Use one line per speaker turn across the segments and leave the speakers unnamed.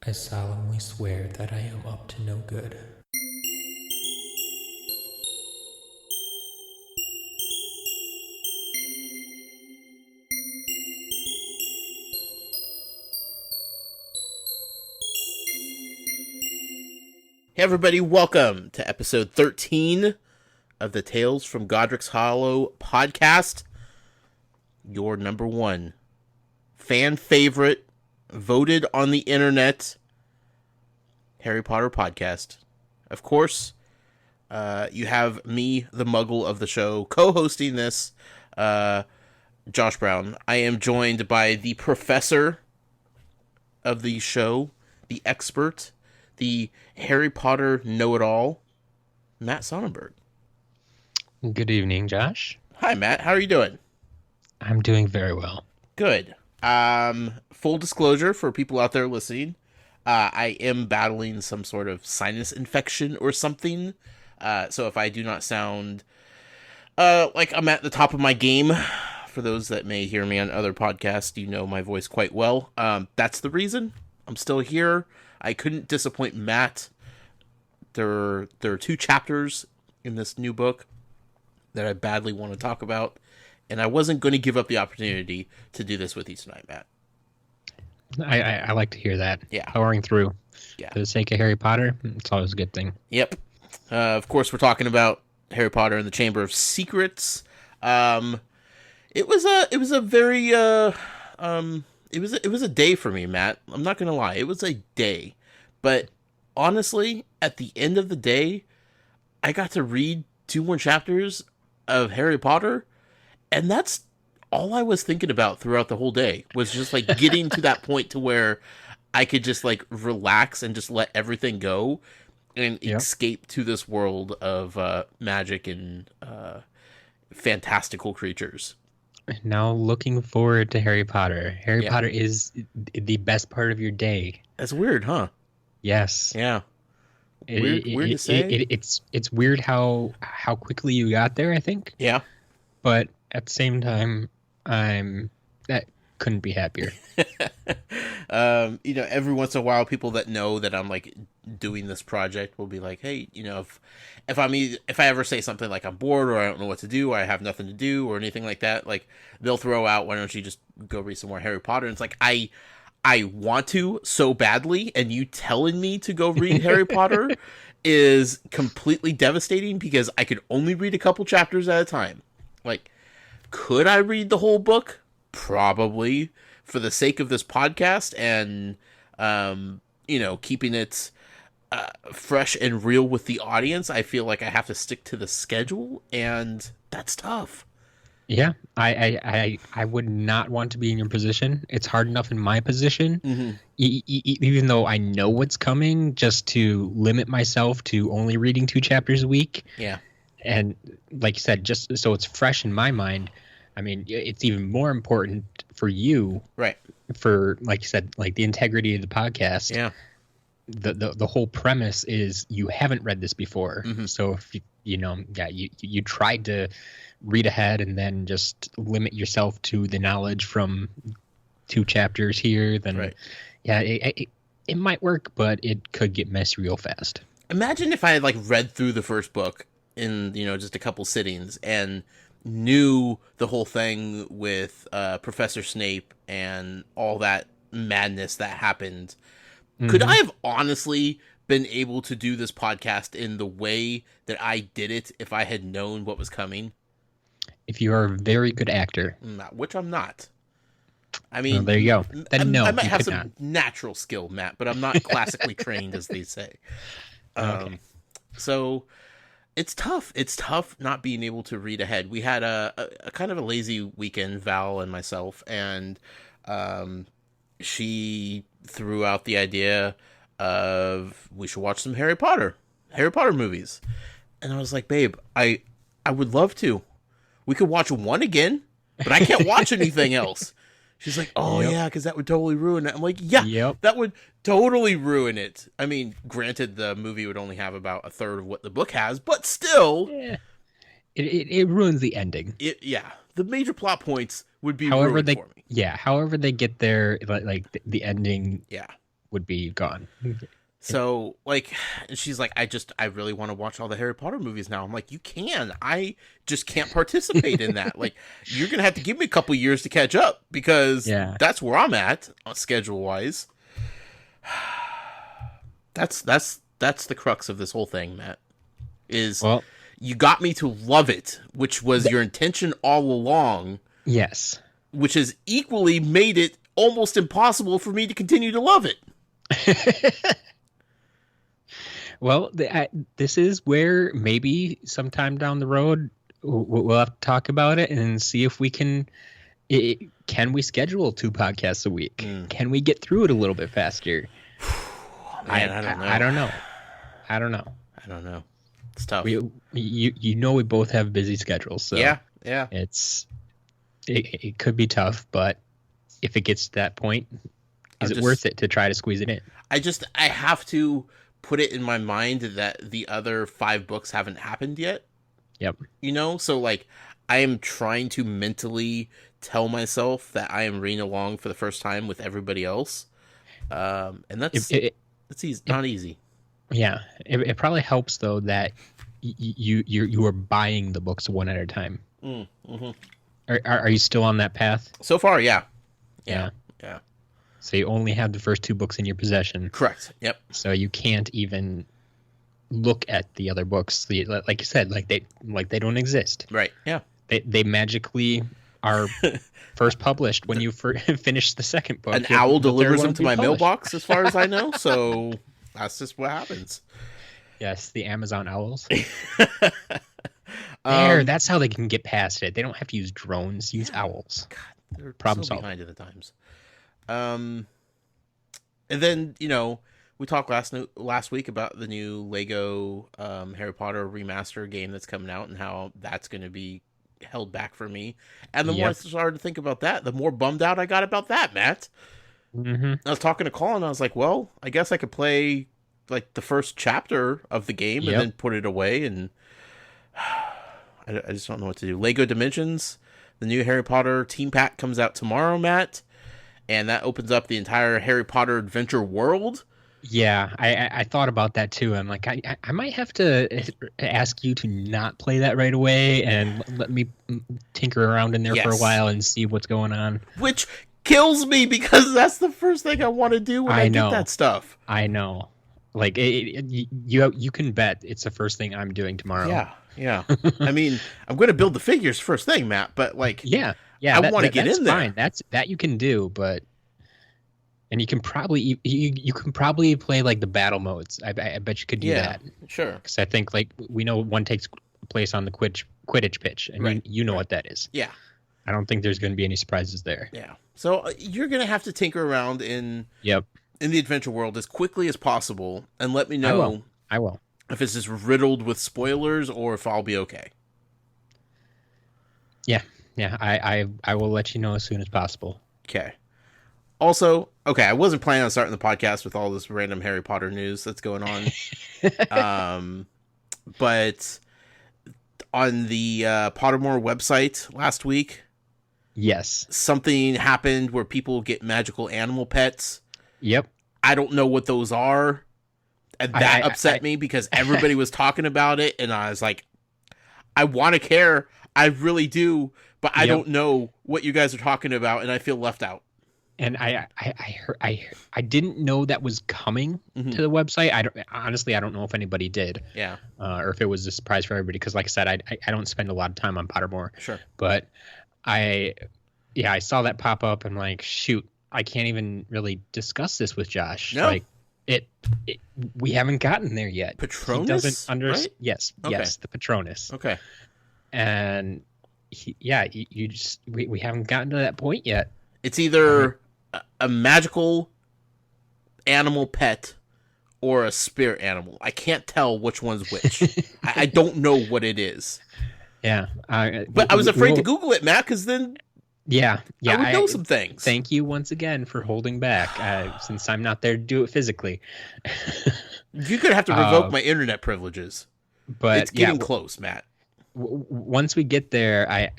I solemnly swear that I am up to no good.
Hey everybody, welcome to episode 13 of the Tales from Godric's Hollow podcast. Your number one fan favorite, voted on the internet, Harry Potter podcast. Of course, you have me, the muggle of the show, co-hosting this, Josh Brown. I am joined by the professor of the show, the expert, the Harry Potter know-it-all, Matt Sonnenberg.
Good evening, Josh.
Hi, Matt. How are you doing?
I'm doing very well.
Good. Full disclosure for people out there listening, I am battling some sort of sinus infection or something. So if I do not sound like I'm at the top of my game, for those that may hear me on other podcasts, you know my voice quite well. That's the reason. I'm still here. I couldn't disappoint Matt. There are 2 chapters in this new book that I badly want to talk about, and I wasn't going to give up the opportunity to do this with you tonight, Matt.
I like to hear that.
Yeah.
Powering through.
Yeah.
For the sake of Harry Potter, it's always a good thing.
Yep. Of course, we're talking about Harry Potter and the Chamber of Secrets. It was a very it was a day for me, Matt. I'm not gonna lie, it was a day. But honestly, at the end of the day, I got to read 2 more chapters of Harry Potter, and that's all I was thinking about throughout the whole day, was just like getting to that point to where I could just like relax and just let everything go and escape to this world of magic and fantastical creatures.
Now looking forward to Harry Potter. Harry Potter is the best part of your day.
That's weird, huh?
Yes.
Yeah. Weird to say.
It's weird how quickly you got there, I think.
Yeah.
But at the same time, that couldn't be happier.
Every once in a while, people that know that I'm like doing this project will be like, hey, if I ever say something like I'm bored or I don't know what to do, or I have nothing to do or anything like that, like they'll throw out, why don't you just go read some more Harry Potter? And it's like, I want to so badly, and you telling me to go read Harry Potter is completely devastating because I could only read a couple chapters at a time. Like, could I read the whole book? Probably. For the sake of this podcast and, keeping it fresh and real with the audience, I feel like I have to stick to the schedule, and that's tough.
Yeah, I would not want to be in your position. It's hard enough in my position, even though I know what's coming, just to limit myself to only reading 2 chapters a week.
Yeah.
And like you said, just so it's fresh in my mind, I mean, it's even more important for you.
Right.
For, like you said, like the integrity of the podcast.
Yeah.
The whole premise is you haven't read this before. Mm-hmm. So if you tried to read ahead and then just limit yourself to the knowledge from 2 chapters here, then right. Yeah, it might work, but it could get messy real fast.
Imagine if I had like read through the first book in just a couple sittings and knew the whole thing with Professor Snape and all that madness that happened. Mm-hmm. Could I have honestly been able to do this podcast in the way that I did it if I had known what was coming?
If you are a very good actor.
Which I'm not. I mean,
well, there you go. Then
I might have some natural skill, Matt, but I'm not classically trained, as they say. Okay. So it's tough. It's tough not being able to read ahead. We had a kind of a lazy weekend, Val and myself, and she threw out the idea of we should watch some Harry Potter movies. And I was like, babe, I would love to. We could watch one again, but I can't watch anything else. She's like, oh, yeah, because that would totally ruin it. I'm like, yeah, that would totally ruin it. I mean, granted, the movie would only have about a third of what the book has, but still.
Yeah. It ruins the ending.
The major plot points would be ruined for me.
Yeah, however they get there, like the ending would be gone.
So, like, and she's like, I really want to watch all the Harry Potter movies now. I'm like, you can. I just can't participate in that. Like, you're going to have to give me a couple years to catch up because that's where I'm at schedule-wise. That's the crux of this whole thing, Matt. You got me to love it, which was your intention all along.
Yes.
Which has equally made it almost impossible for me to continue to love it.
Well, this is where maybe sometime down the road we'll have to talk about it and see if we can. Can we schedule 2 podcasts a week? Can we get through it a little bit faster?
Man, I don't know.
I don't know.
It's tough.
We both have busy schedules, so
yeah.
It could be tough, but if it gets to that point, is it worth it to try to squeeze it in?
I have to put it in my mind that the other 5 books haven't happened yet.
Yep.
So like I am trying to mentally tell myself that I am reading along for the first time with everybody else. And that's not easy.
Yeah. It probably helps though that you are buying the books one at a time.
Mm-hmm.
Are you still on that path?
So far, yeah.
So you only have the first 2 books in your possession.
Correct. Yep.
So you can't even look at the other books. Like you said, like they don't exist.
Right. Yeah.
They magically are first published when you finish the second book.
An owl delivers them to my mailbox, as far as I know. So that's just what happens.
Yes, the Amazon owls. That's how they can get past it. They don't have to use drones. Use owls.
God, they're
problem
so
solved.
Behind at the times. And then we talked last week about the new Lego Harry Potter remaster game that's coming out and how that's going to be held back for me. And the more I started to think about that, the more bummed out I got about that, Matt.
Mm-hmm.
I was talking to Colin. I was like, well, I guess I could play like the first chapter of the game and then put it away. And I just don't know what to do. Lego Dimensions, the new Harry Potter team pack comes out tomorrow, Matt. And that opens up the entire Harry Potter adventure world.
Yeah, I thought about that too. I'm like, I might have to ask you to not play that right away and let me tinker around in there for a while and see what's going on.
Which kills me because that's the first thing I want to do when I get that stuff.
I know. Like, you can bet it's the first thing I'm doing tomorrow.
Yeah. I mean, I'm going to build the figures first thing, Matt, but like...
Yeah,
I want to get in there.
Fine. That you can do, and you can probably you can probably play like the battle modes. I bet you could do that.
Sure.
Because I think like we know one takes place on the Quidditch pitch, and you know what that is.
Yeah.
I don't think there's going to be any surprises there.
Yeah. So you're going to have to tinker around in the adventure world as quickly as possible, and let me know.
I will.
If it's just riddled with spoilers, or if I'll be okay.
Yeah, I will let you know as soon as possible.
Okay. Also, I wasn't planning on starting the podcast with all this random Harry Potter news that's going on. But on the Pottermore website last week, something happened where people get magical animal pets.
Yep.
I don't know what those are. And that upset me because everybody was talking about it, and I was like, I want to care. I really do. But I don't know what you guys are talking about, and I feel left out.
And I didn't know that was coming to the website. I don't know if anybody did.
Yeah.
Or if it was a surprise for everybody. Because like I said, I don't spend a lot of time on Pottermore.
Sure.
But I saw that pop up and like, shoot, I can't even really discuss this with Josh.
No.
Like we haven't gotten there yet.
Patronus?
He doesn't understand.
Right?
Yes, the Patronus.
Okay.
And we haven't gotten to that point yet.
It's either a magical animal pet or a spirit animal. I can't tell which one's which. I don't know what it is.
Yeah.
But I was afraid to Google it, Matt, because then I would know some things.
Thank you once again for holding back, since I'm not there to do it physically.
You're going to have to revoke my internet privileges.
But
it's getting close, Matt.
Once we get there,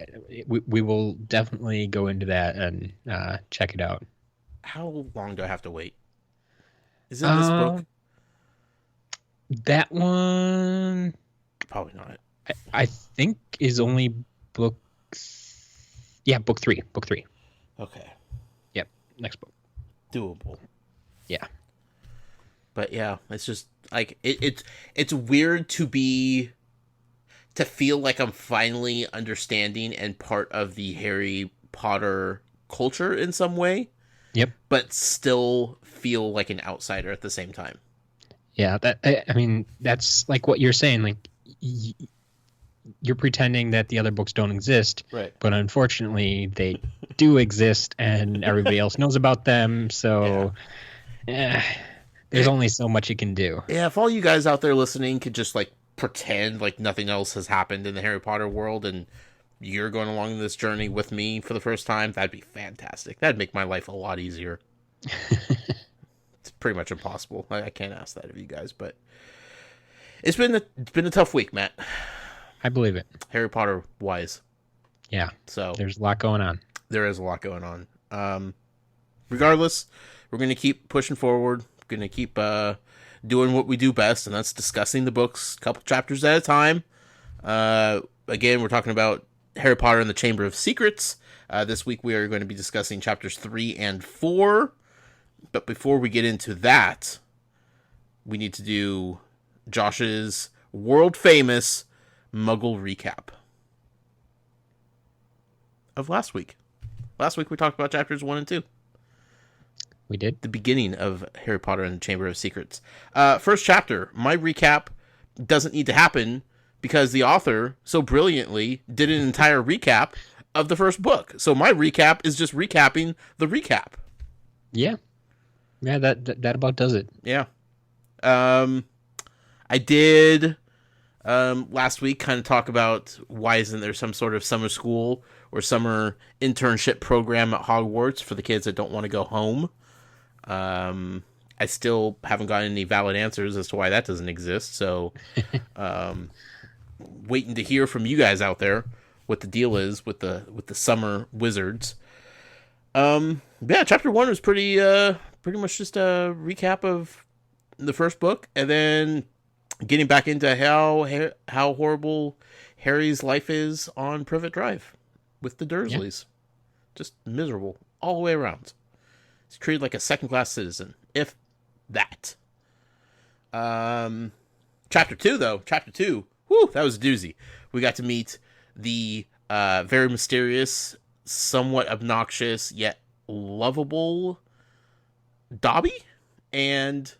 we will definitely go into that and check it out.
How long do I have to wait? Is it in this book?
That one,
Probably not.
I think, is only book. Yeah, book 3. Book 3.
Okay.
Yep, next book.
Doable.
Yeah.
But yeah, it's just like it's weird to feel like I'm finally understanding and part of the Harry Potter culture in some way.
Yep.
But still feel like an outsider at the same time.
Yeah, I mean, that's like what you're saying. Like, you're pretending that the other books don't exist,
right?
But unfortunately, they do exist, and everybody else knows about them. So, there's only so much you can do.
Yeah, if all you guys out there listening could just like pretend like nothing else has happened in the Harry Potter world, and you're going along this journey with me for the first time, that'd be fantastic. That'd make my life a lot easier. It's pretty much impossible. I can't ask that of you guys, but it's been a tough week, Matt.
I believe it.
Harry Potter wise.
Yeah.
So
there's a lot going on.
There is a lot going on. Regardless, we're going to keep pushing forward. We're going to keep doing what we do best, and that's discussing the books a couple chapters at a time. Again, we're talking about Harry Potter and the Chamber of Secrets. This week we are going to be discussing chapters 3 and 4. But before we get into that, we need to do Josh's world-famous Muggle recap of last week. Last week we talked about chapters 1 and 2.
We did?
The beginning of Harry Potter and the Chamber of Secrets. First chapter, my recap doesn't need to happen because the author so brilliantly did an entire recap of the first book. So my recap is just recapping the recap.
Yeah. Yeah, that about does it.
Yeah. I did last week kind of talk about why isn't there some sort of summer school or summer internship program at Hogwarts for the kids that don't want to go home. I still haven't gotten any valid answers as to why that doesn't exist. So, waiting to hear from you guys out there what the deal is with the summer wizards. Yeah, chapter 1 was pretty much just a recap of the first book, and then getting back into how horrible Harry's life is on Privet Drive with the Dursleys. Yeah. Just miserable all the way around. He's treated like a second-class citizen, if that. Chapter 2, though. Chapter 2, whew, that was a doozy. We got to meet the very mysterious, somewhat obnoxious, yet lovable Dobby. And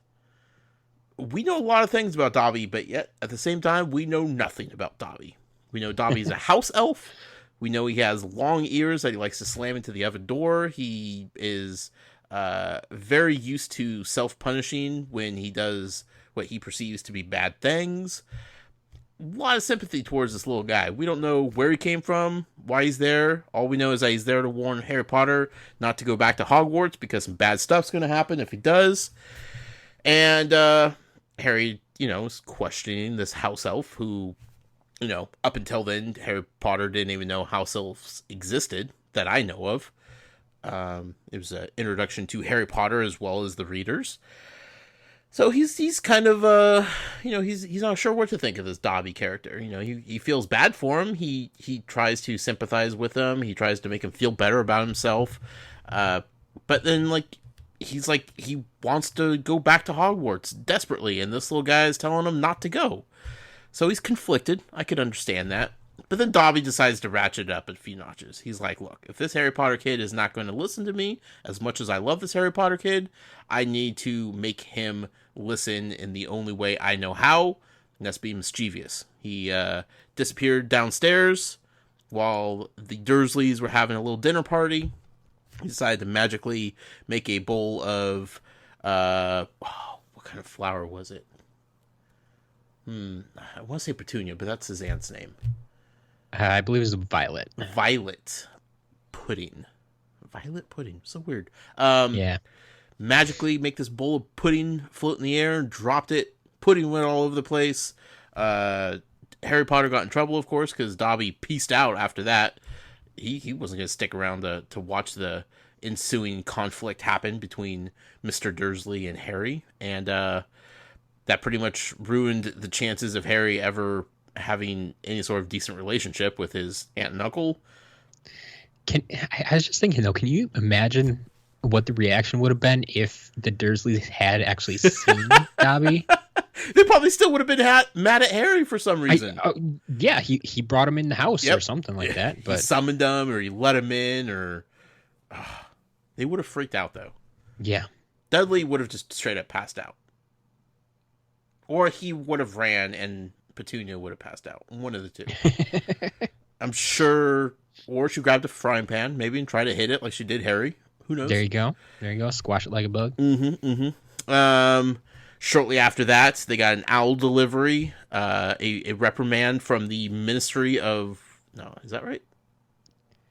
we know a lot of things about Dobby, but yet, at the same time, we know nothing about Dobby. We know Dobby's a house elf. We know he has long ears that he likes to slam into the oven door. He is very used to self-punishing when he does what he perceives to be bad things. A lot of sympathy towards this little guy. We don't know where he came from, why he's there. All we know is that he's there to warn Harry Potter not to go back to Hogwarts because some bad stuff's going to happen if he does. And Harry, is questioning this house elf who, up until then, Harry Potter didn't even know house elves existed that I know of. It was an introduction to Harry Potter as well as the readers. So he's kind of he's not sure what to think of this Dobby character. He feels bad for him. He tries to sympathize with him. He tries to make him feel better about himself. But then he wants to go back to Hogwarts desperately, and this little guy is telling him not to go. So he's conflicted. I could understand that. But then Dobby decides to ratchet it up a few notches. He's like, look, if this Harry Potter kid is not going to listen to me as much as I love this Harry Potter kid, I need to make him listen in the only way I know how, and that's being mischievous. He disappeared downstairs while the Dursleys were having a little dinner party. He decided to magically make a bowl of, what kind of flower was it? I want to say petunia, but that's his aunt's name.
I believe it was violet.
Violet pudding. So weird.
Yeah.
Magically make this bowl of pudding float in the air, dropped it, pudding went all over the place. Harry Potter got in trouble, of course, because Dobby peaced out after that. He wasn't going to stick around to watch the ensuing conflict happen between Mr. Dursley and Harry, and that pretty much ruined the chances of Harry ever having any sort of decent relationship with his aunt and uncle.
I was just thinking, though, can you imagine what the reaction would have been if the Dursleys had actually seen Dobby?
They probably still would have been mad at Harry for some reason.
Yeah, he brought him in the house
Yep.
or something like that. But
he summoned him, or he let him in, or they would have freaked out, though.
Yeah.
Dudley would have just straight up passed out. Or he would have ran and Petunia would have passed out. One of the two. I'm sure. Or she grabbed a frying pan, maybe, and tried to hit it like she did Harry. Who knows?
There you go. Squash it like a bug.
Shortly after that, they got an owl delivery, a reprimand from the Ministry of... No, is that right?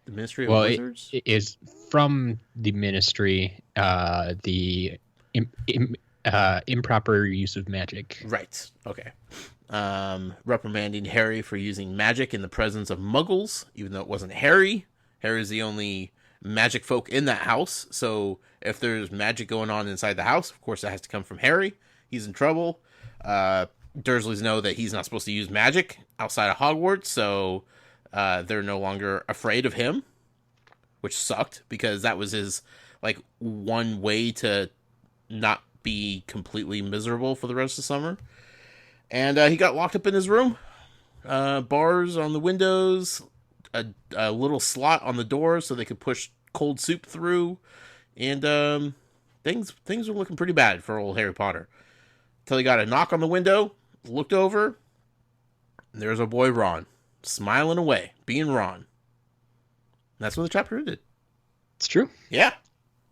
The Ministry of Wizards?
It is from the Ministry, the improper use of magic.
Right, okay. Reprimanding Harry for using magic in the presence of muggles, even though it wasn't Harry. Harry's the only magic folk in that house, so if there's magic going on inside the house, of course that has to come from Harry. He's in trouble. Dursleys know that he's not supposed to use magic outside of Hogwarts, so they're no longer afraid of him, which sucked because that was his one way to not be completely miserable for the rest of summer. And he got locked up in his room. Bars on the windows, a little slot on the door so they could push cold soup through, and things were looking pretty bad for old Harry Potter. Until he got a knock on the window, looked over, and there's our boy Ron, smiling away, being Ron. And that's when the chapter ended. It's
true.
Yeah.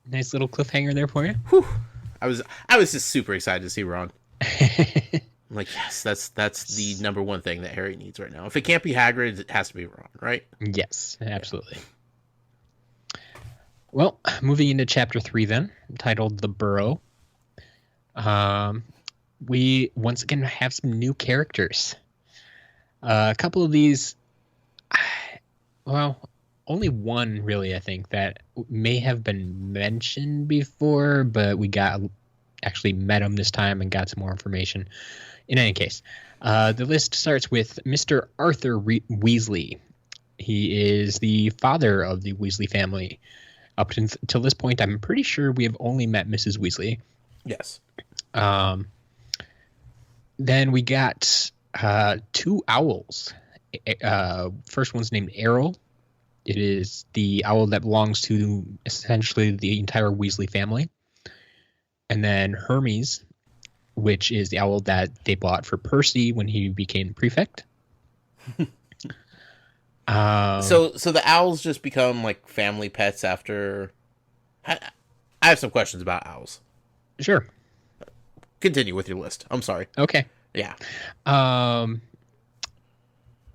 Nice little cliffhanger there for you.
Whew. I was just super excited to see Ron. I'm like, yes, that's the number one thing that Harry needs right now. If it can't be Hagrid, it has to be Ron, right?
Yes, absolutely. Well, moving into chapter 3 then, titled The Burrow. We once again have some new characters. A couple of these, well, only one really, I think, that may have been mentioned before, but we actually met him this time and got some more information. In any case, the list starts with Mr. Arthur Weasley. He is the father of the Weasley family. Up until this point, I'm pretty sure we have only met Mrs. Weasley.
Yes.
Then we got two owls. First one's named Errol. It is the owl that belongs to essentially the entire Weasley family. And then Hermes, which is the owl that they bought for Percy when he became prefect.
So the owls just become like family pets after... I have some questions about owls.
Sure.
Continue with your list. I'm sorry.
Okay.
Yeah.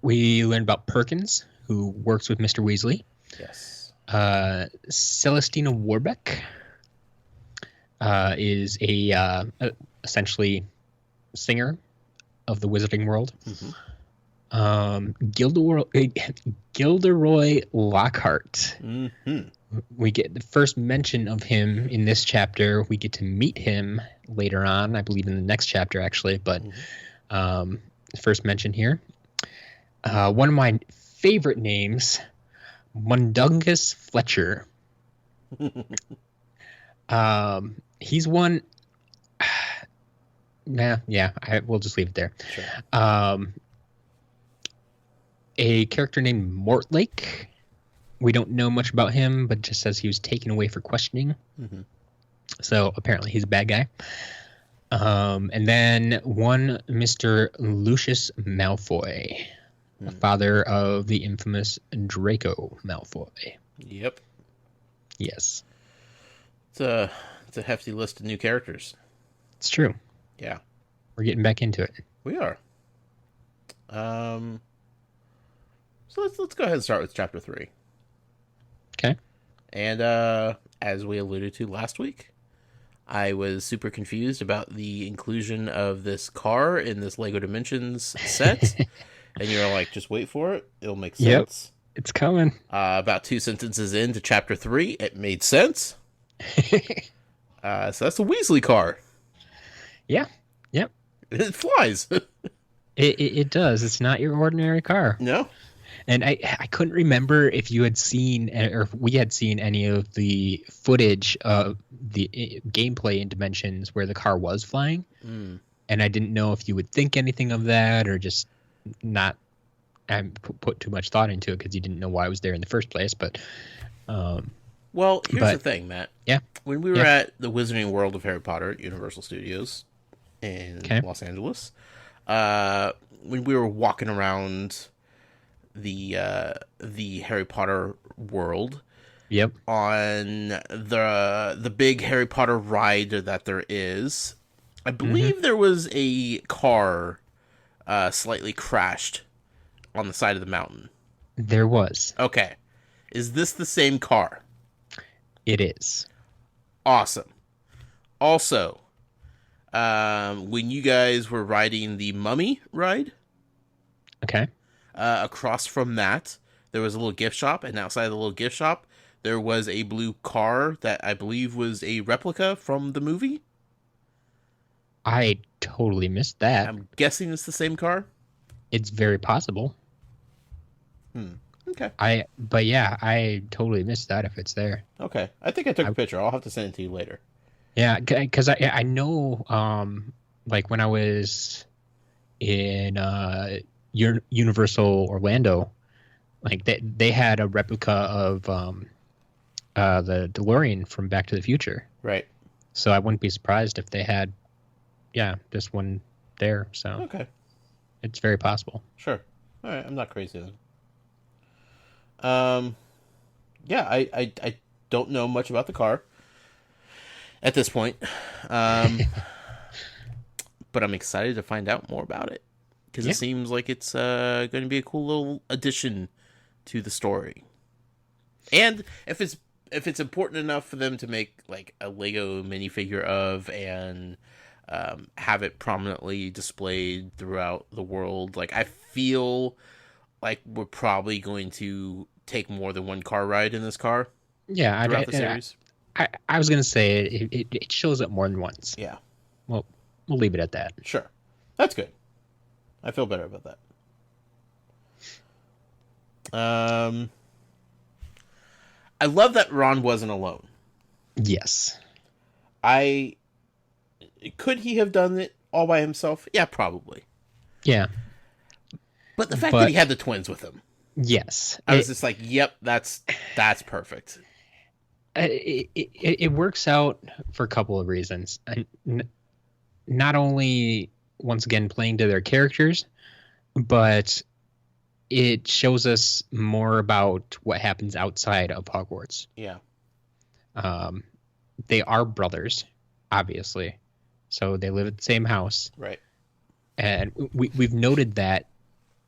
We learned about Perkins, who works with Mr. Weasley.
Yes.
Celestina Warbeck is a essentially singer of the Wizarding World. Gilderoy Lockhart. We get the first mention of him in this chapter. We get to meet him later on, I believe in the next chapter actually, but first mention here. One of my favorite names, Mundungus Fletcher. He's one... we'll just leave it there. Sure. A character named Mortlake. We don't know much about him, but just says he was taken away for questioning. So apparently he's a bad guy. And then one Mr. Lucius Malfoy, the father of the infamous Draco Malfoy.
Yep.
Yes.
It's a hefty list of new characters.
It's true.
Yeah.
We're getting back into it.
We are. So let's go ahead and start with chapter 3.
Okay.
And as we alluded to last week, I was super confused about the inclusion of this car in this Lego Dimensions set. And you're like, just wait for it. It'll make sense.
It's coming.
About 2 sentences into chapter 3, it made sense. So that's the Weasley car.
Yeah. Yep.
It flies.
It does. It's not your ordinary car.
No?
And I couldn't remember if you had seen or if we had seen any of the footage of the gameplay in Dimensions where the car was flying.
Mm.
And I didn't know if you would think anything of that or just not put too much thought into it because you didn't know why it was there in the first place. But
well, here's the thing, Matt.
Yeah.
When we were at the Wizarding World of Harry Potter at Universal Studios in Los Angeles, when we were walking around the Harry Potter world,
yep,
on the big Harry Potter ride that there is, I believe there was a car slightly crashed on the side of the mountain.
There was.
Okay. Is this the same car?
It is.
Awesome. Also, when you guys were riding the Mummy ride,
okay,
across from that, there was a little gift shop, and outside of the little gift shop, there was a blue car that I believe was a replica from the movie.
I totally missed that.
I'm guessing it's the same car.
It's very possible.
Okay.
But yeah, I totally missed that if it's there.
Okay. I think I took a picture. I'll have to send it to you later.
Yeah, because I know, like when I was in Universal Orlando, like they had a replica of the DeLorean from Back to the Future.
Right.
So I wouldn't be surprised if they had, this one there. So
okay,
it's very possible.
Sure. All right. I'm not crazy then. I don't know much about the car at this point. But I'm excited to find out more about it because it seems like it's going to be a cool little addition to the story. And if it's important enough for them to make like a Lego minifigure of and have it prominently displayed throughout the world, like I feel like we're probably going to take more than one car ride in this car.
Yeah,
throughout the series.
I was gonna say it shows up more than once.
Yeah.
Well, we'll leave it at that.
Sure. That's good. I feel better about that. I love that Ron wasn't alone.
Yes.
Could he have done it all by himself? Yeah, probably.
Yeah.
But the fact that he had the twins with him.
Yes.
I was just like, yep, that's perfect.
It works out for a couple of reasons. Not only, once again, playing to their characters, but it shows us more about what happens outside of Hogwarts.
Yeah.
They are brothers, obviously. So they live at the same house.
Right.
And we've noted that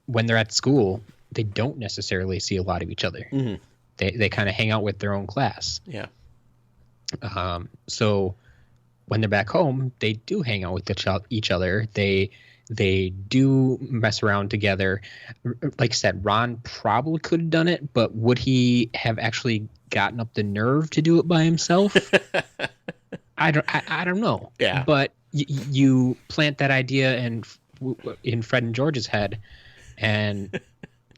when they're at school, they don't necessarily see a lot of each other.
Mm-hmm.
They kind of hang out with their own class.
Yeah.
So when they're back home, they do hang out with each other. They do mess around together. Like I said, Ron probably could have done it, but would he have actually gotten up the nerve to do it by himself? I don't know.
Yeah.
But you plant that idea in Fred and George's head, and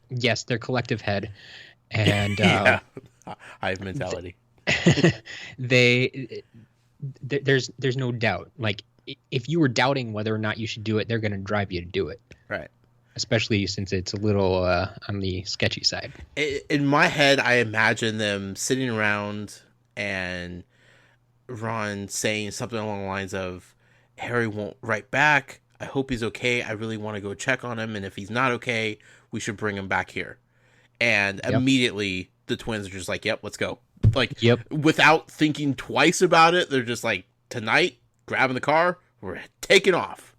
yes, their collective head, and
hive mentality.
There's no doubt. Like if you were doubting whether or not you should do it, they're going to drive you to do it.
Right.
Especially since it's a little on the sketchy side.
In my head, I imagine them sitting around and Ron saying something along the lines of, Harry won't write back. I hope he's okay. I really want to go check on him. And if he's not okay, we should bring him back here. And immediately the twins are just like, yep, let's go. Like, without thinking twice about it, they're just like, tonight, grabbing the car, we're taking off.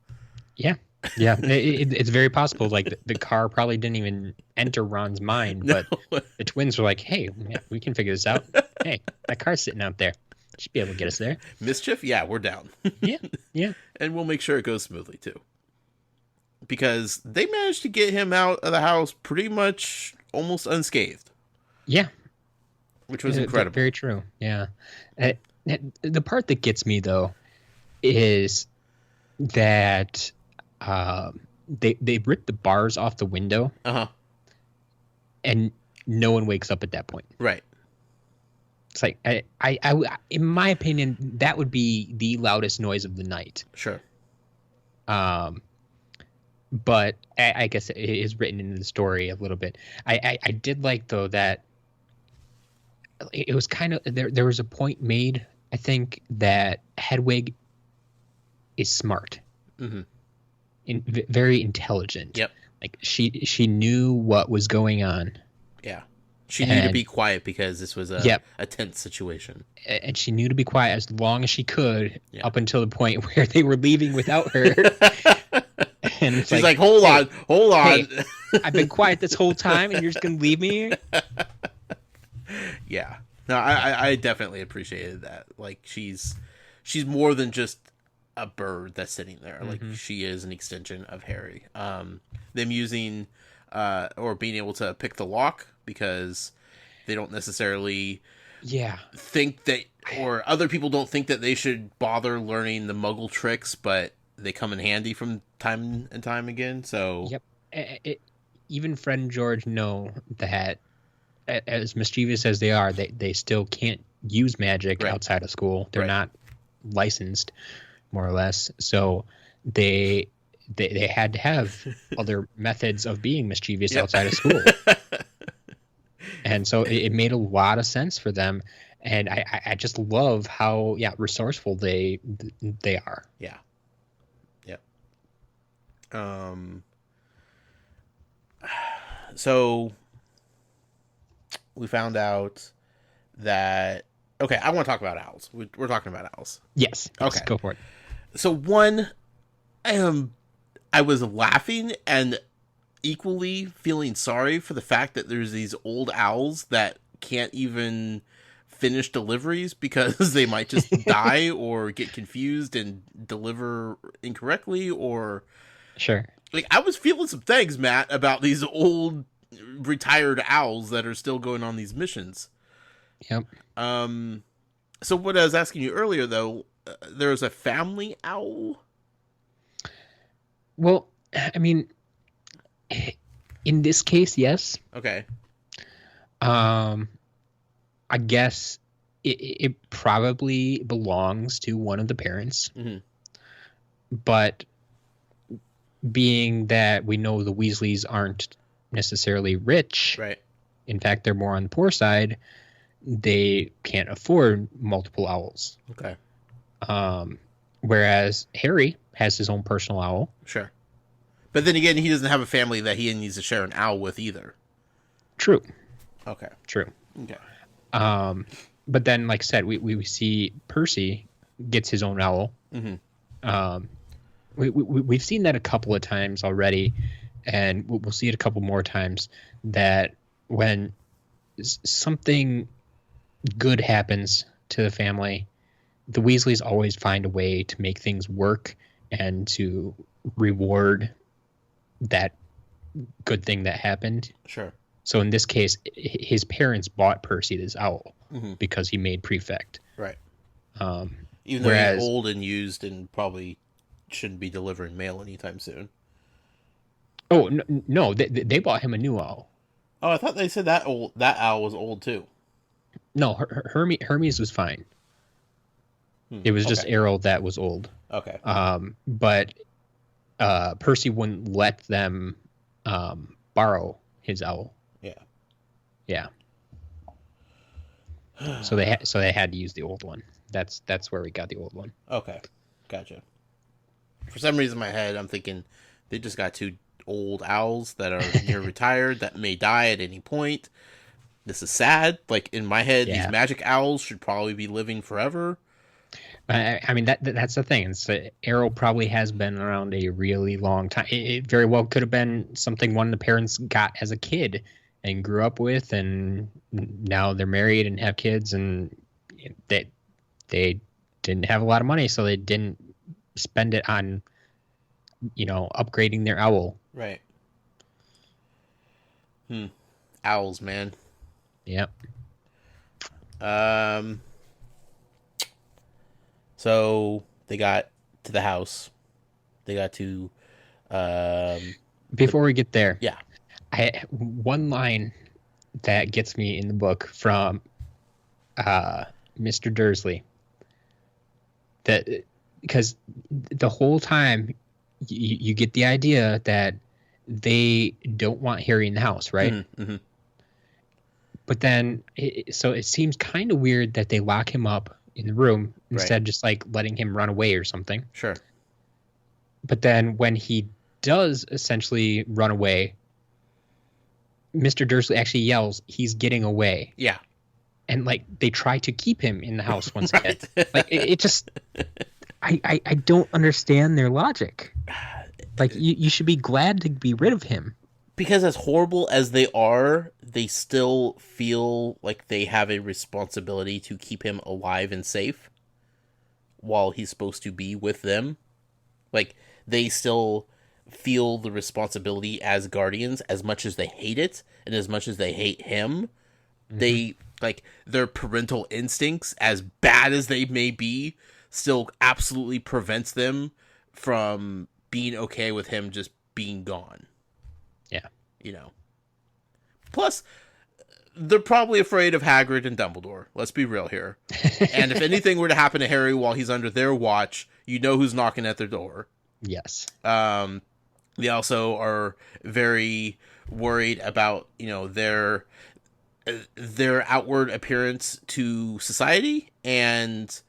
Yeah. Yeah. It's very possible. Like the car probably didn't even enter Ron's mind, but the twins were like, hey, we can figure this out. Hey, that car's sitting out there. Should be able to get us there.
Mischief? Yeah, we're down.
Yeah.
And we'll make sure it goes smoothly, too. Because they managed to get him out of the house pretty much almost unscathed.
Yeah.
Which was incredible.
Very true. Yeah. The part that gets me, though, is that they ripped the bars off the window.
Uh-huh.
And no one wakes up at that point.
Right.
It's like, I in my opinion, that would be the loudest noise of the night.
Sure.
But I guess it is written into the story a little bit. I did like, though, that it was kind of, there was a point made, I think, that Hedwig is smart.
Mm-hmm.
Very intelligent.
Yep.
Like, she knew what was going on.
Yeah. She knew to be quiet because this was a tense situation.
And she knew to be quiet as long as she could, up until the point where they were leaving without her. And
she's like, hold on.
Hey, I've been quiet this whole time and you're just going to leave me here?
Yeah. No, I definitely appreciated that. Like, she's more than just a bird that's sitting there. Like, she is an extension of Harry. Them using or being able to pick the lock because they don't necessarily think that, or other people don't think that they should bother learning the Muggle tricks, but they come in handy from time and time again. So
even Fred and George know that, as mischievous as they are, they still can't use magic outside of school. They're not licensed, more or less. So they had to have other methods of being mischievous outside of school. And so it made a lot of sense for them. And I just love how resourceful they are.
Yeah. Yeah. So we found out that, okay, I want to talk about owls. We're talking about owls.
Yes. Okay. Go for it.
So one, I was laughing and equally feeling sorry for the fact that there's these old owls that can't even finish deliveries because they might just die or get confused and deliver incorrectly, or like, I was feeling some things, Matt, about these old retired owls that are still going on these missions.
Yep.
So what I was asking you earlier, though, there's a family owl.
Well, I mean, in this case, yes.
Okay.
I guess it probably belongs to one of the parents. Mm-hmm. But being that we know the Weasleys aren't necessarily rich,
right?
In fact, they're more on the poor side. They can't afford multiple owls.
Okay.
Whereas Harry has his own personal owl.
Sure. But then again, he doesn't have a family that he needs to share an owl with either.
True.
Okay.
True.
Okay.
But then, like I said, we see Percy gets his own owl. Mm-hmm. We've seen that a couple of times already, and we'll see it a couple more times, that when something good happens to the family, the Weasleys always find a way to make things work and to reward that good thing that happened.
Sure.
So in this case, his parents bought Percy this owl because he made prefect.
Right. Even though he's old and used and probably shouldn't be delivering mail anytime soon.
Oh, no, they bought him a new owl.
Oh, I thought they said that owl was old too.
No, Hermes was fine. It was just Errol that was old.
Okay.
But Percy wouldn't let them borrow his owl.
Yeah.
Yeah. So they had to use the old one. That's where we got the old one.
Okay. Gotcha. For some reason in my head I'm thinking they just got two old owls that are near retired that may die at any point. This is sad. Like, in my head, these magic owls should probably be living forever.
I mean, that's the thing. Errol probably has been around a really long time. It very well could have been something one of the parents got as a kid and grew up with, and now they're married and have kids, and they didn't have a lot of money, so they didn't spend it on, upgrading their owl.
Right. Owls, man.
Yep.
So they got to the house. They got to
Before we get there,
yeah.
one line that gets me in the book from Mr. Dursley, that because the whole time you get the idea that they don't want Harry in the house, right?
Mm-hmm.
But then so it seems kind of weird that they lock him up in the room instead of just like letting him run away or something.
Sure.
But then when he does essentially run away, Mr. Dursley actually yells, "He's getting away."
Yeah.
And like they try to keep him in the house once
Right.
again. Like it just I don't understand their logic. Like you should be glad to be rid of him.
Because as horrible as they are, they still feel like they have a responsibility to keep him alive and safe while he's supposed to be with them. Like, they still feel the responsibility as guardians as much as they hate it and as much as they hate him. Mm-hmm. They, like, their parental instincts, as bad as they may be, still absolutely prevents them from being okay with him just being gone.
Yeah.
You know. Plus, they're probably afraid of Hagrid and Dumbledore. Let's be real here. And if anything were to happen to Harry while he's under their watch, you know who's knocking at their door.
Yes.
They also are very worried about, you know, their outward appearance to society, and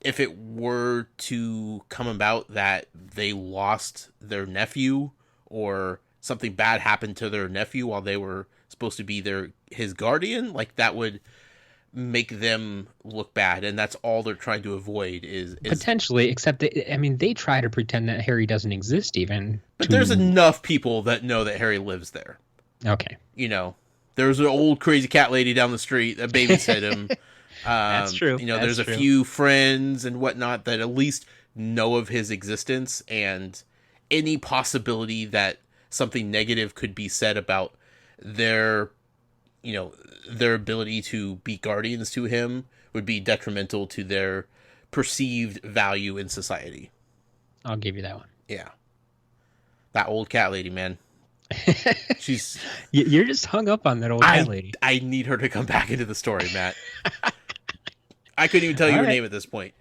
if it were to come about that they lost their nephew or something bad happened to their nephew while they were supposed to be his guardian, like that would make them look bad, and that's all they're trying to avoid is
potentially, except they try to pretend that Harry doesn't exist even.
But there's enough people that know that Harry lives there.
Okay.
You know, there's an old crazy cat lady down the street that babysit him.
That's true.
You know,
That's
there's
true.
a few friends and whatnot that at least know of his existence, and any possibility that something negative could be said about their ability to be guardians to him would be detrimental to their perceived value in society.
I'll give you that one.
Yeah. That old cat lady, man. She's
You're just hung up on that old cat lady.
I need her to come back into the story, Matt. I couldn't even tell you her name at this point.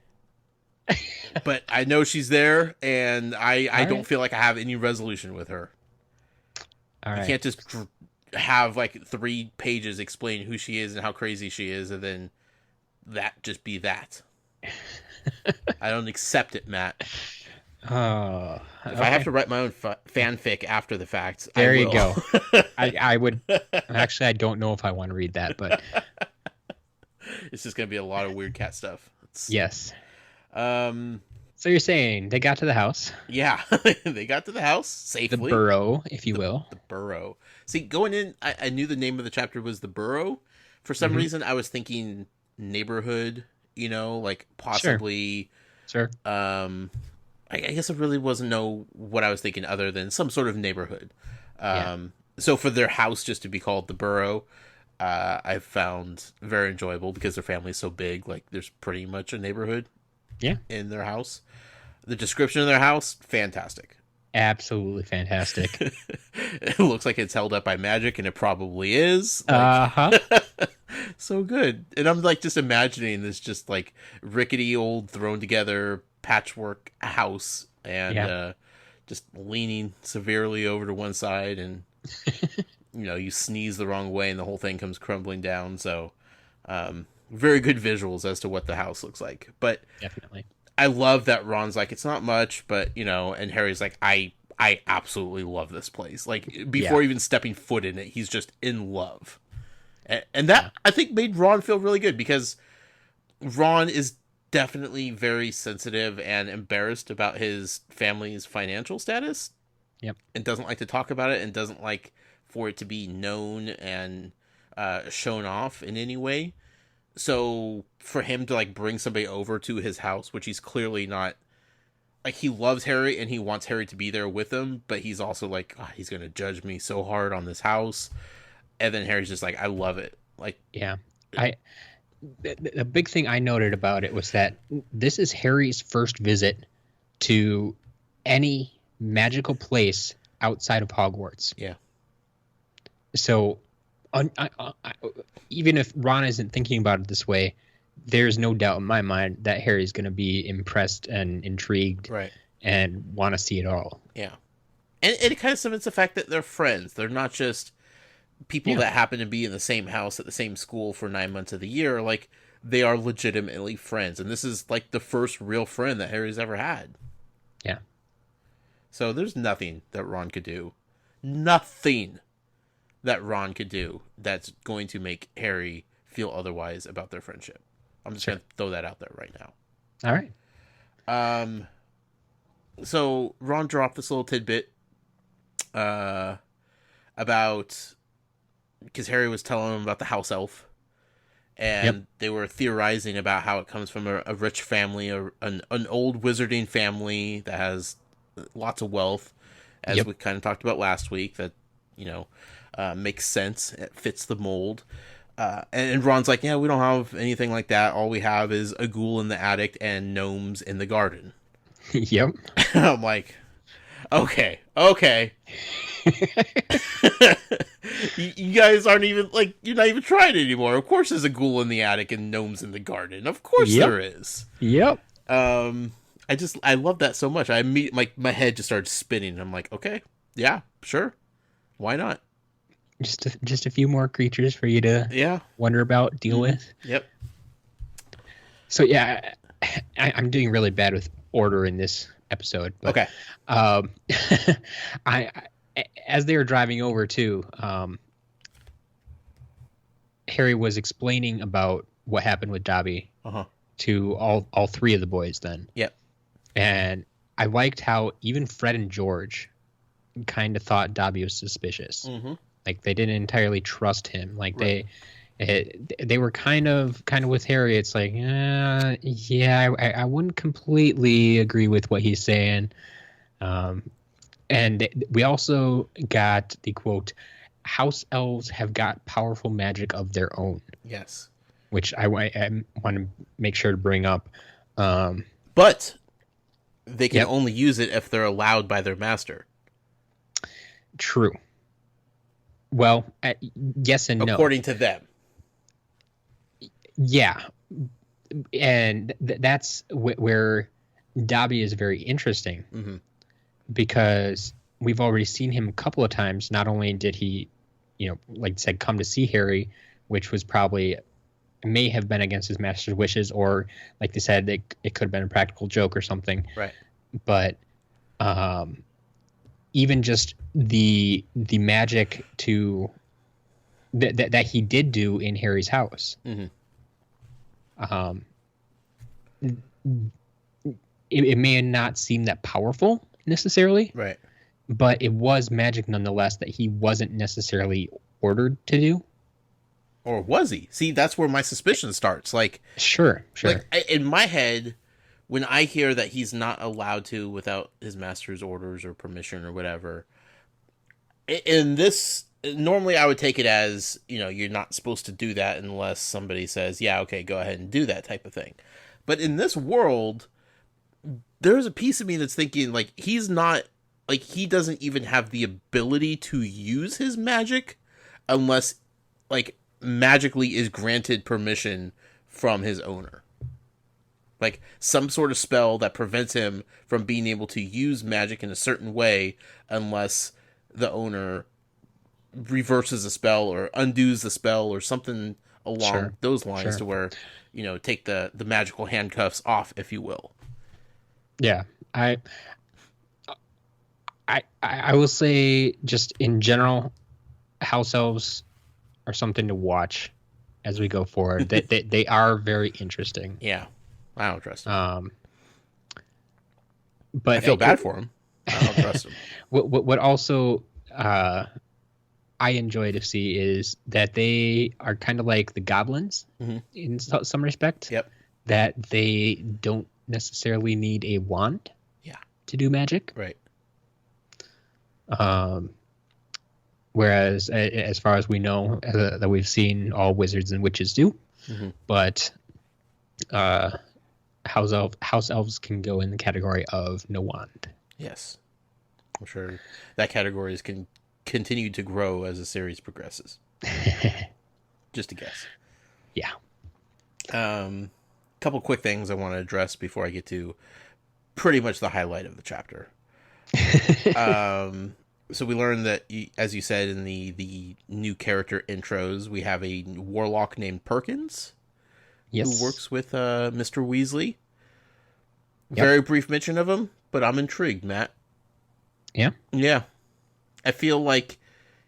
But I know she's there, and I don't feel like I have any resolution with her.
All right.
You can't just have like 3 pages explain who she is and how crazy she is, and then that just be that. I don't accept it, Matt.
Oh,
if I have to write my own fanfic after the fact,
there
I will.
You go. I would actually. I don't know if I want to read that, but
it's just gonna be a lot of weird cat stuff.
Yes. So you're saying they got to the house?
Yeah, they got to the house safely.
The Burrow, if you will.
The Burrow. See, going in, I knew the name of the chapter was the Burrow. For some reason, I was thinking neighborhood. You know, like possibly.
Sure.
I guess I really wasn't know what I was thinking other than some sort of neighborhood. So for their house just to be called the Burrow, I found very enjoyable because their family is so big. Like there's pretty much a neighborhood.
Yeah.
In their house. The description of their house, fantastic.
Absolutely fantastic.
It looks like it's held up by magic, and it probably is. Like, so good. And I'm like just imagining this just like rickety old thrown together patchwork house, and just leaning severely over to one side, and you sneeze the wrong way and the whole thing comes crumbling down. So very good visuals as to what the house looks like. But
definitely,
I love that Ron's like, it's not much, but and Harry's like, I absolutely love this place. Like before even stepping foot in it, he's just in love. And that I think made Ron feel really good, because Ron is definitely very sensitive and embarrassed about his family's financial status.
Yep.
And doesn't like to talk about it, and doesn't like for it to be known and shown off in any way. So for him to like bring somebody over to his house, which he's clearly not, like, he loves Harry and he wants Harry to be there with him, but he's also like, he's going to judge me so hard on this house. And then Harry's just like, I love it. Like,
Yeah. The big thing I noted about it was that this is Harry's first visit to any magical place outside of Hogwarts.
yeah.
So even if Ron isn't thinking about it this way, there's no doubt in my mind that Harry's going to be impressed and intrigued,
Right.
and want to see it all.
Yeah. And it kind of cements the fact that they're friends. They're not just people that happen to be in the same house at the same school for 9 months of the year. Like, they are legitimately friends. And this is like the first real friend that Harry's ever had.
Yeah.
So there's nothing that Ron could do. Nothing that Ron could do that's going to make Harry feel otherwise about their friendship. I'm just going to throw that out there right now.
All right.
So Ron dropped this little tidbit about, because Harry was telling him about the house elf, and they were theorizing about how it comes from a rich family, an old wizarding family that has lots of wealth, as we kind of talked about last week. That, you know, makes sense. It fits the mold. And Ron's like, yeah, we don't have anything like that. All we have is a ghoul in the attic and gnomes in the garden.
Yep.
I'm like, okay. You guys aren't even, like, you're not even trying anymore. Of course there's a ghoul in the attic and gnomes in the garden. Of course there is.
Yep.
I love that so much. My head just started spinning. I'm like, okay, yeah, sure. Why not?
Just a few more creatures for you to wonder about, deal with.
Yep.
So yeah, I'm doing really bad with order in this episode. But,
okay.
As they were driving over too, Harry was explaining about what happened with Dobby to all three of the boys then.
Yep.
And I liked how even Fred and George kind of thought Dobby was suspicious.
Mm-hmm.
Like, they didn't entirely trust him. Like, they were kind of with Harry. It's like, I wouldn't completely agree with what he's saying. And we also got the quote, "House elves have got powerful magic of their own."
Yes.
Which I want to make sure to bring up.
But they can only use it if they're allowed by their master.
True. Well, yes and no.
According to them.
Yeah. And that's where Dobby is very interesting.
Mm-hmm.
Because we've already seen him a couple of times. Not only did he, like I said, come to see Harry, which was may have been against his master's wishes, or like they said, it could have been a practical joke or something.
Right.
But even just the magic to that he did do in Harry's house.
Mm-hmm.
It may not seem that powerful necessarily,
right?
But it was magic nonetheless that he wasn't necessarily ordered to do.
Or was he? See, that's where my suspicion starts. Like,
sure.
Like, in my head, when I hear that he's not allowed to without his master's orders or permission or whatever, in this, normally I would take it as, you're not supposed to do that unless somebody says, yeah, okay, go ahead and do that type of thing. But in this world, there's a piece of me that's thinking, like, he's not, like, he doesn't even have the ability to use his magic unless, like, magically is granted permission from his owner. Like, some sort of spell that prevents him from being able to use magic in a certain way unless the owner reverses the spell or undoes the spell or something along those lines to where, take the magical handcuffs off, if you will.
Yeah. I will say, just in general, house elves are something to watch as we go forward. They are very interesting.
Yeah. I don't trust him.
But
I feel bad for him. I don't trust him.
What also I enjoy to see is that they are kind of like the goblins in some respect.
Yep.
That they don't necessarily need a wand to do magic.
Right.
Whereas, as far as we know, that we've seen, all wizards and witches do.
Mm-hmm.
But house elves can go in the category of no wand.
Yes. I'm sure that category can continue to grow as the series progresses. Just a guess.
Yeah.
Couple quick things I want to address before I get to pretty much the highlight of the chapter. So we learned that, as you said in the new character intros, we have a warlock named Perkins,
Yes.
who works with Mr. Weasley.
Yep.
Very brief mention of him, but I'm intrigued, Matt.
Yeah.
Yeah. I feel like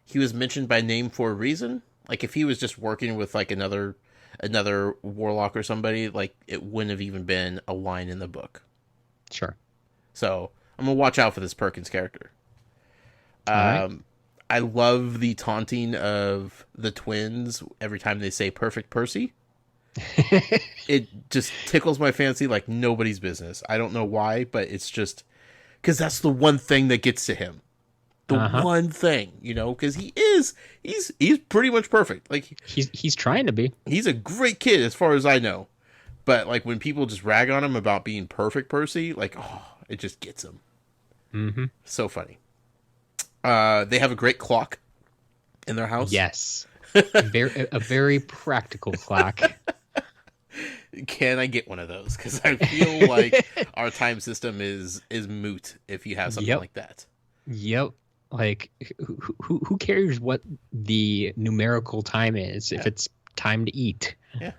he was mentioned by name for a reason. Like, if he was just working with like another warlock or somebody, like, it wouldn't have even been a line in the book.
Sure.
So I'm gonna watch out for this Perkins character.
Right.
I love the taunting of the twins every time they say "Perfect Percy." It just tickles my fancy like nobody's business. I don't know why, but it's just because that's the one thing that gets to him. The one thing, because he's pretty much perfect. Like,
he's trying to be.
He's a great kid as far as I know. But like when people just rag on him about being perfect Percy, like, it just gets him.
Mm-hmm.
So funny. They have a great clock in their house.
Yes. a very practical clock.
Can I get one of those? Because I feel like our time system is moot if you have something like that.
Yep. Like, who cares what the numerical time is if it's time to eat?
Yeah.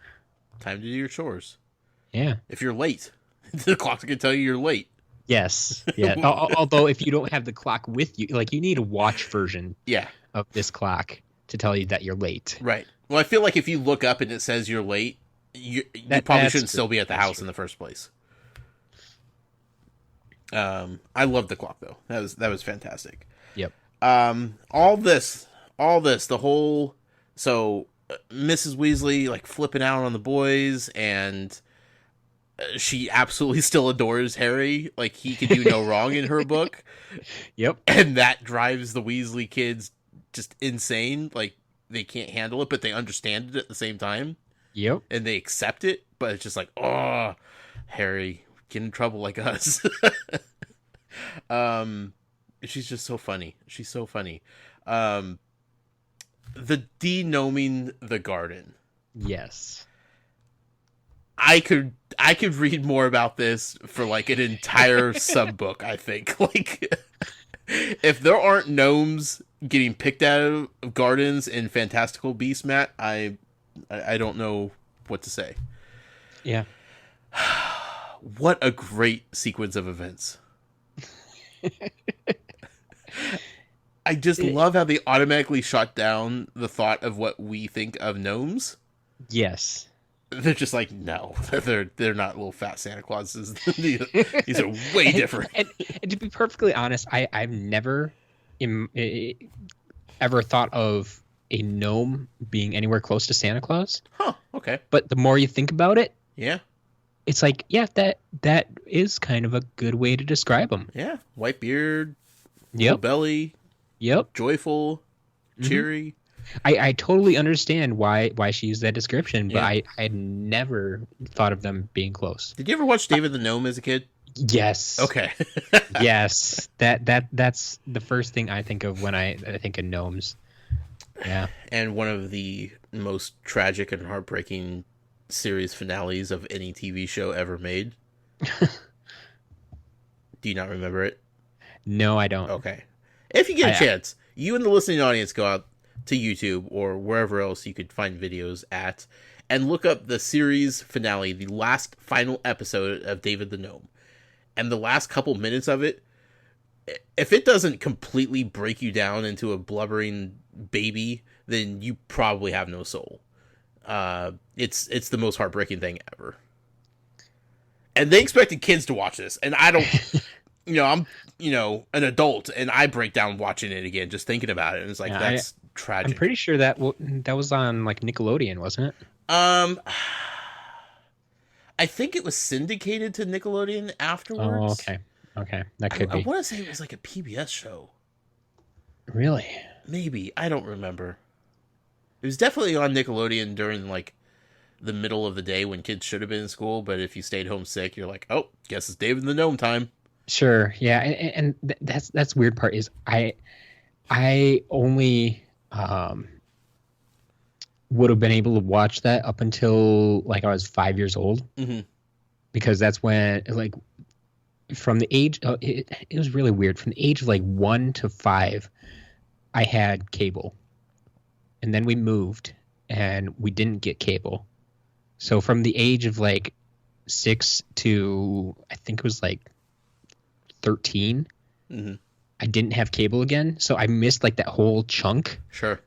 Time to do your chores.
Yeah.
If you're late, the clock's going to tell you you're late.
Yes. Yeah. Although if you don't have the clock with you, like, you need a watch version of this clock to tell you that you're late.
Right. Well, I feel like if you look up and it says you're late, you probably shouldn't still be at the house in the first place. I love the clock though. That was fantastic.
Yep.
All this, the whole, so Mrs. Weasley like flipping out on the boys, and she absolutely still adores Harry. Like, he can do no wrong in her book.
Yep.
And that drives the Weasley kids just insane. Like, they can't handle it, but they understand it at the same time.
Yep.
And they accept it, but it's just like, Harry, get in trouble like us. She's just so funny. She's so funny. The denoming the garden.
Yes.
I could read more about this for like an entire sub book, I think. Like, if there aren't gnomes getting picked out of gardens in Fantastical Beasts, Matt, I don't know what to say.
Yeah.
What a great sequence of events. I just love how they automatically shut down the thought of what we think of gnomes.
Yes.
They're just like, no, they're not little fat Santa Clauses. These are way different.
And to be perfectly honest, I've never ever thought of a gnome being anywhere close to Santa Claus.
Huh, okay.
But the more you think about it,
yeah,
it's like, yeah, that is kind of a good way to describe them.
Yeah, white beard,
yep,
belly,
yep,
joyful, cheery.
I totally understand why she used that description, but I had never thought of them being close.
Did you ever watch David the Gnome as a kid?
Yes.
Okay.
Yes. That's the first thing I think of when I think of gnomes. Yeah.
And one of the most tragic and heartbreaking series finales of any TV show ever made. Do you not remember it?
No, I don't.
Okay. If you get a chance, you and the listening audience go out to YouTube or wherever else you could find videos at and look up the series finale, the last final episode of David the Gnome. And the last couple minutes of it, if it doesn't completely break you down into a blubbering baby, then you probably have no soul. It's the most heartbreaking thing ever. And they expected kids to watch this, and I don't, I'm, an adult, and I break down watching it again, just thinking about it, and it's like, that's tragic.
I'm pretty sure that was on like Nickelodeon, wasn't it?
I think it was syndicated to Nickelodeon afterwards.
Oh, okay, that could be.
I want to say it was like a PBS show.
Really?
Maybe. I don't remember. It was definitely on Nickelodeon during, like, the middle of the day when kids should have been in school, but if you stayed home sick, you're like, oh, guess it's David the Gnome time.
Sure. Yeah. And that's weird part is I only would have been able to watch that up until like I was 5 years old, because that's when like from the age it was really weird. From the age of like 1 to 5, I had cable, and then we moved and we didn't get cable. So from the age of like 6 to I think it was like 13, I didn't have cable again, so I missed like that whole chunk.
Sure.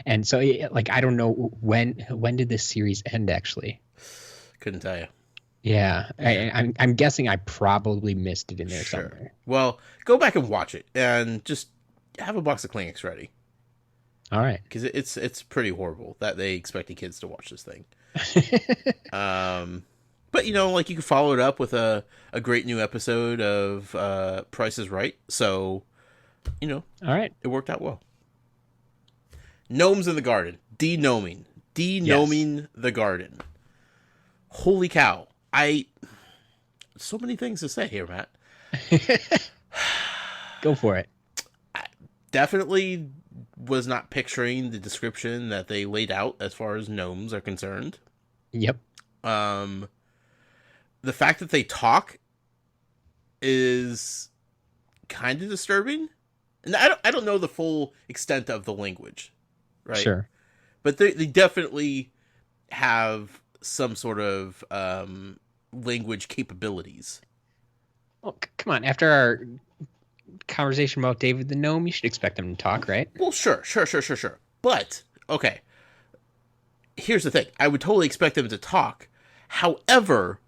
And so like I don't know when did this series end actually.
Couldn't tell you.
Yeah, I'm guessing I probably missed it in there somewhere.
Well, go back and watch it, and just have a box of Kleenex ready.
All right.
Because it's pretty horrible that they expected kids to watch this thing. But, you know, like, you can follow it up with a great new episode of Price is Right. So, you know,
all right,
it worked out well. Gnomes in the garden. De-gnoming. De-gnoming the garden. Holy cow. So many things to say here, Matt.
Go for it.
I definitely was not picturing the description that they laid out as far as gnomes are concerned.
Yep.
The fact that they talk is kind of disturbing. And I don't know the full extent of the language, right?
Sure.
But they definitely have some sort of language capabilities.
Well, come on. After our conversation about David the Gnome, you should expect him to talk, right?
Well, sure. But, okay. Here's the thing. I would totally expect them to talk. However,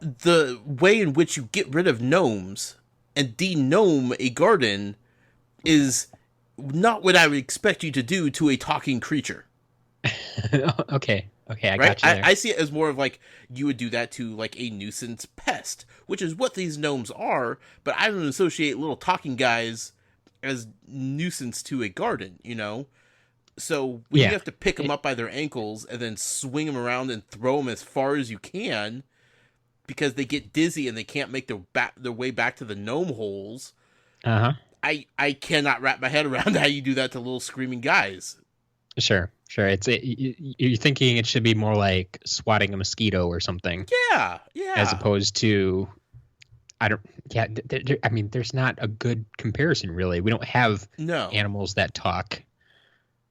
the way in which you get rid of gnomes and de-gnome a garden is not what I would expect you to do to a talking creature.
Okay, I
right?
got you there.
I see it as more of like you would do that to like a nuisance pest, which is what these gnomes are, but I don't associate little talking guys as nuisance to a garden, you know? So when you have to pick them up by their ankles and then swing them around and throw them as far as you can because they get dizzy and they can't make their way back to the gnome holes. I cannot wrap my head around how you do that to little screaming guys.
Sure. You're thinking it should be more like swatting a mosquito or something.
Yeah.
As opposed to, I mean, there's not a good comparison, really. We don't have animals that talk.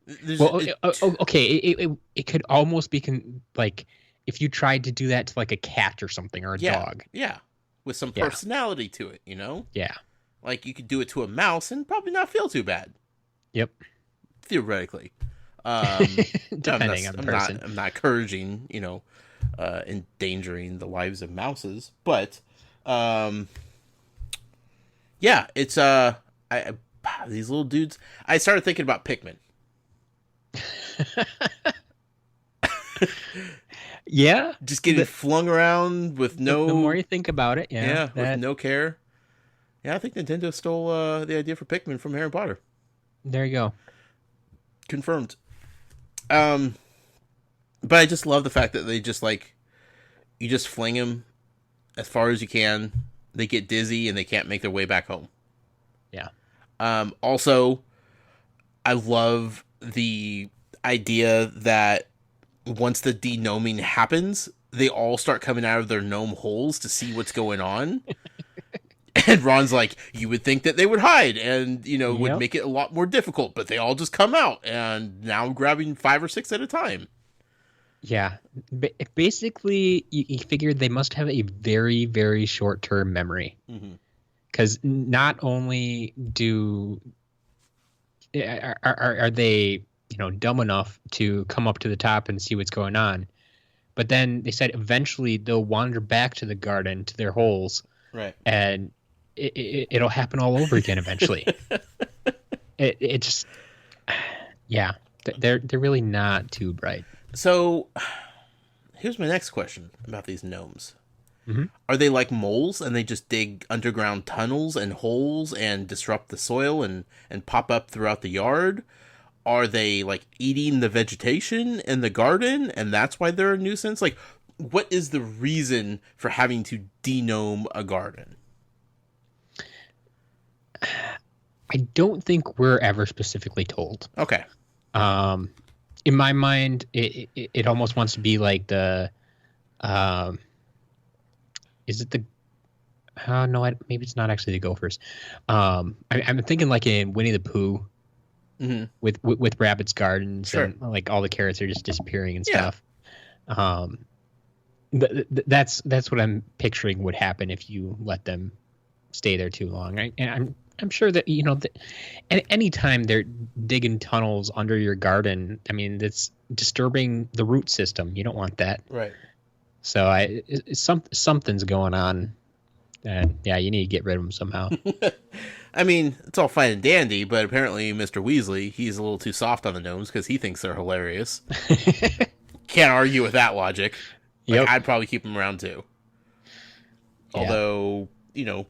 It could almost be like if you tried to do that to like a cat or something or a dog.
Yeah, with some personality to it, you know?
Yeah.
Like you could do it to a mouse and probably not feel too bad.
Yep.
Theoretically.
Depending on the person.
I'm not encouraging, you know, endangering the lives of mouses, but it's these little dudes. I started thinking about Pikmin.
Yeah,
just getting flung around with no.
The more you think about it,
with no care. Yeah, I think Nintendo stole the idea for Pikmin from Harry Potter.
There you go.
Confirmed. But I just love the fact that they just like you just fling them as far as you can. They get dizzy and they can't make their way back home.
Yeah.
Also, I love the idea that once the de-gnoming happens, they all start coming out of their gnome holes to see what's going on. And Ron's like, you would think that they would hide and, you know, would make it a lot more difficult, but they all just come out and now I'm grabbing 5 or 6 at a time.
Yeah. Basically, you figured they must have a very, very short-term memory. Because not only are they, you know, dumb enough to come up to the top and see what's going on, but then they said eventually they'll wander back to the garden, to their holes.
Right.
And it'll happen all over again eventually. It just, they're really not too bright.
So, here's my next question about these gnomes.
Mm-hmm.
Are they like moles and they just dig underground tunnels and holes and disrupt the soil and pop up throughout the yard? Are they like eating the vegetation in the garden and that's why they're a nuisance? Like, what is the reason for having to denome a garden?
I don't think we're ever specifically told.
Okay.
In my mind, it almost wants to be like the, is it the, no, maybe it's not actually the Gophers. I'm thinking like in Winnie the Pooh,
Mm-hmm.
with Rabbit's Gardens,
Sure.
and like all the carrots are just disappearing and
Yeah.
stuff. That's what I'm picturing would happen if you let them stay there too long. And I'm sure that any time they're digging tunnels under your garden, I mean that's disturbing the root system. You don't want that.
Right.
So something's going on, and yeah, you need to get rid of them somehow.
I mean, it's all fine and dandy, but apparently Mr. Weasley, he's a little too soft on the gnomes because he thinks they're hilarious. Can't argue with that logic. Like,
Yep.
I'd probably keep him around too.
Yeah.
Although,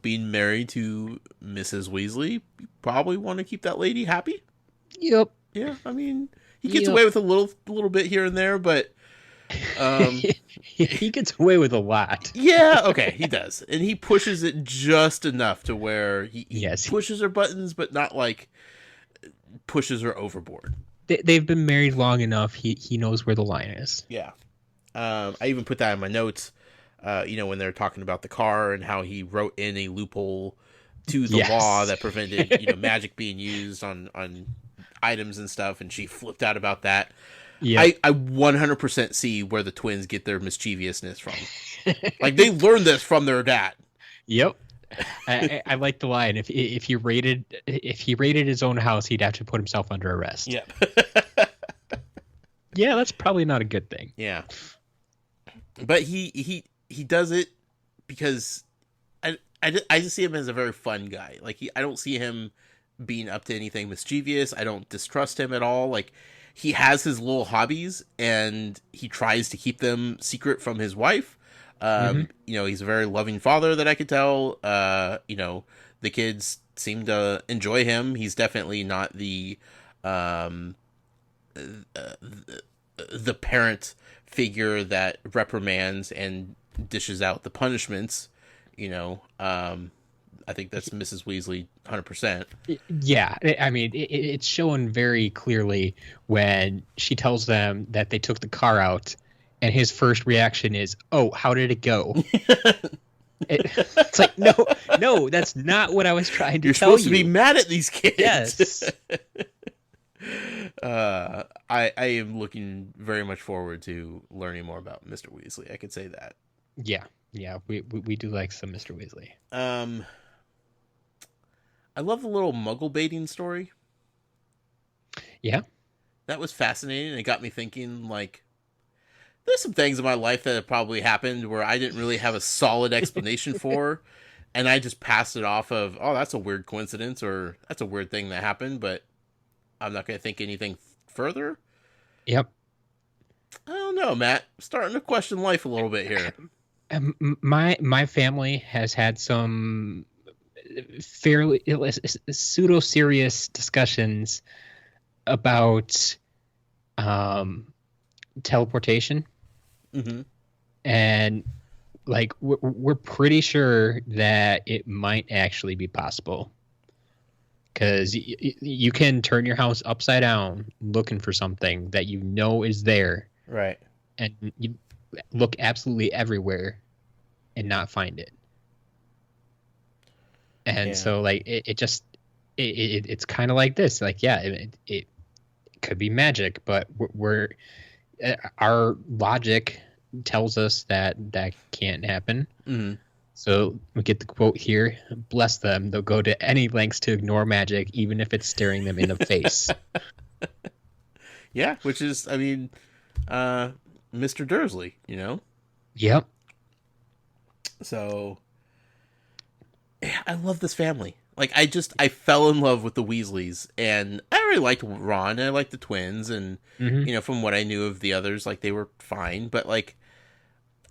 being married to Mrs. Weasley, you probably want to keep that lady happy.
Yep.
Yeah, I mean, he gets
Yep.
away with a little bit here and there, but
He gets away with a lot.
yeah, okay, he does. And he pushes it just enough to where he
Yes.
pushes her buttons, but not like pushes her overboard.
They've been married long enough. He knows where the line is.
Yeah. I even put that in my notes, when they're talking about the car and how he wrote in a loophole to the
Yes.
law that prevented, magic being used on items and stuff, and she flipped out about that.
Yeah.
I 100% see where the twins get their mischievousness from. Like, they learned this from their dad.
Yep. I like the line. If he raided his own house, he'd have to put himself under arrest.
Yep.
Yeah, that's probably not a good thing.
Yeah. But he does it because I just see him as a very fun guy. Like, I don't see him being up to anything mischievous. I don't distrust him at all. Like, he has his little hobbies and he tries to keep them secret from his wife. He's a very loving father that I could tell. The kids seem to enjoy him. He's definitely not the parent figure that reprimands and dishes out the punishments. I think that's Mrs. Weasley 100%.
Yeah, I mean, it's shown very clearly when she tells them that they took the car out, and his first reaction is, "Oh, how did it go?" It's like, no, that's not what I was trying to
You're
tell
supposed
you.
to be mad at these kids.
Yes.
I am looking very much forward to learning more about Mr. Weasley. I could say that.
Yeah, we do like some Mr. Weasley.
I love the little muggle baiting story.
Yeah.
That was fascinating. It got me thinking, like, there's some things in my life that have probably happened where I didn't really have a solid explanation for, and I just passed it off of, oh, that's a weird coincidence, or that's a weird thing that happened, but I'm not going to think anything further.
Yep.
I don't know, Matt. I'm starting to question life a little bit here.
My family has had some fairly pseudo serious discussions about teleportation.
Mm-hmm.
And like we're pretty sure that it might actually be possible, because you can turn your house upside down looking for something that is there,
Right.
and you look absolutely everywhere and not find it. And so like it's kind of like this, like, yeah, it could be magic, but our logic tells us that can't happen.
Mm-hmm.
So we get the quote here: "Bless them; they'll go to any lengths to ignore magic, even if it's staring them in the face."
Yeah, which is, I mean, Mr. Dursley,
Yep.
So, yeah, I love this family. Like, I fell in love with the Weasleys, and I really liked Ron, and I liked the twins, and,
Mm-hmm.
from what I knew of the others, like, they were fine, but, like,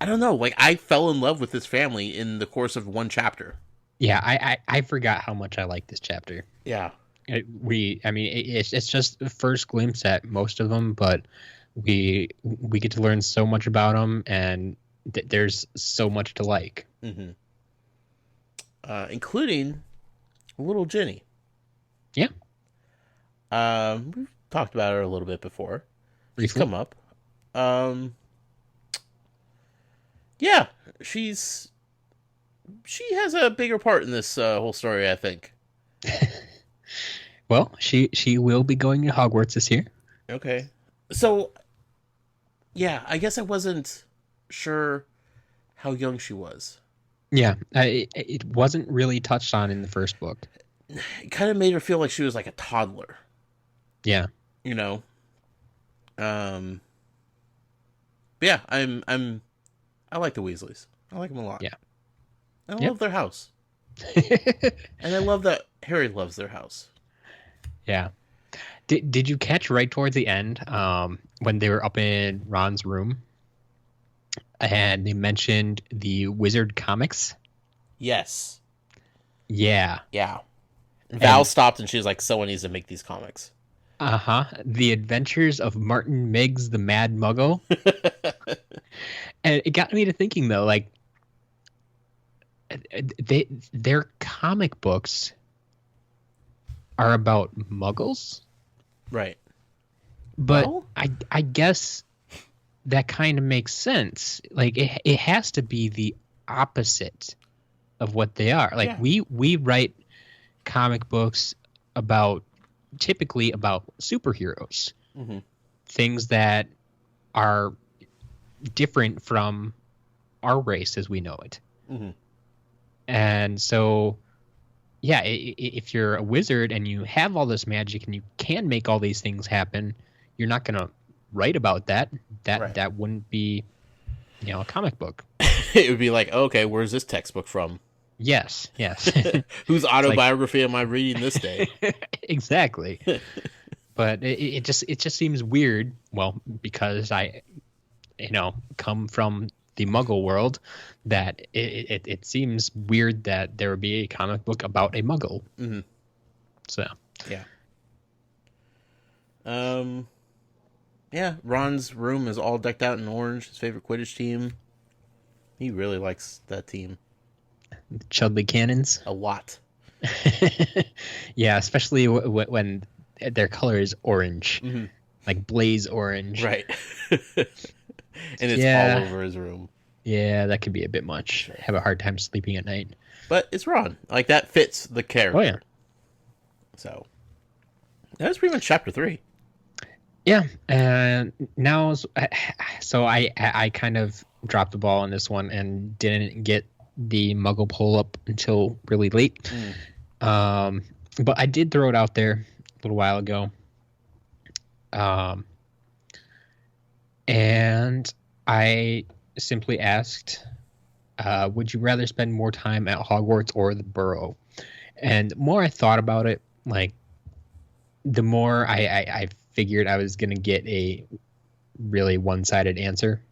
I don't know. Like, I fell in love with this family in the course of one chapter.
Yeah, I forgot how much I like this chapter.
Yeah.
It's just the first glimpse at most of them, but we get to learn so much about them, and there's so much to like.
Mm-hmm. Including little Jenny.
Yeah.
We've talked about her a little bit before. She's
Briefly.
come up. Yeah, she has a bigger part in this whole story, I think.
Well, she will be going to Hogwarts this year.
Okay. So, yeah, I guess I wasn't sure how young she was.
Yeah, it wasn't really touched on in the first book.
It kind of made her feel like she was like a toddler.
Yeah.
You know? But yeah, I like the Weasleys. I like them a lot.
Yeah.
I love their house. And I love that Harry loves their house.
Yeah. Did you catch right towards the end when they were up in Ron's room and they mentioned the Wizard comics?
Yes.
Yeah.
Yeah. Val stopped and she was like, someone needs to make these comics.
Uh-huh. The Adventures of Martin Miggs the Mad Muggle. And it got me to thinking, though, like, their comic books are about muggles.
Right.
But
Well,
I guess that kind of makes sense. Like, it has to be the opposite of what they are. Like,
yeah.
we write comic books typically about superheroes.
Mm-hmm.
Things that are different from our race as we know it.
Mm-hmm.
And so, yeah, if you're a wizard and you have all this magic and you can make all these things happen, you're not going to write about that. That wouldn't be, a comic book.
It would be like, okay, where's this textbook from?
Yes.
Whose autobiography am I reading this day?
Exactly. But it just seems weird. Well, because I, come from the Muggle world, that it seems weird that there would be a comic book about a Muggle.
Mm-hmm.
So
yeah. Yeah. Ron's room is all decked out in orange. His favorite Quidditch team. He really likes that team.
Chudley Cannons.
A lot.
Yeah, especially when their color is orange,
mm-hmm.
like blaze orange.
Right. And it's all over his room.
Yeah, that could be a bit much.
Sure.
Have a hard time sleeping at night.
But it's Ron. Like, that fits the character.
Oh, yeah.
So, that's pretty much chapter 3.
Yeah. And now, so I kind of dropped the ball on this one and didn't get the Muggle poll up until really late. But I did throw it out there a little while ago. And I simply asked, would you rather spend more time at Hogwarts or the Burrow? And the more I thought about it, like, the more I figured I was going to get a really one-sided answer.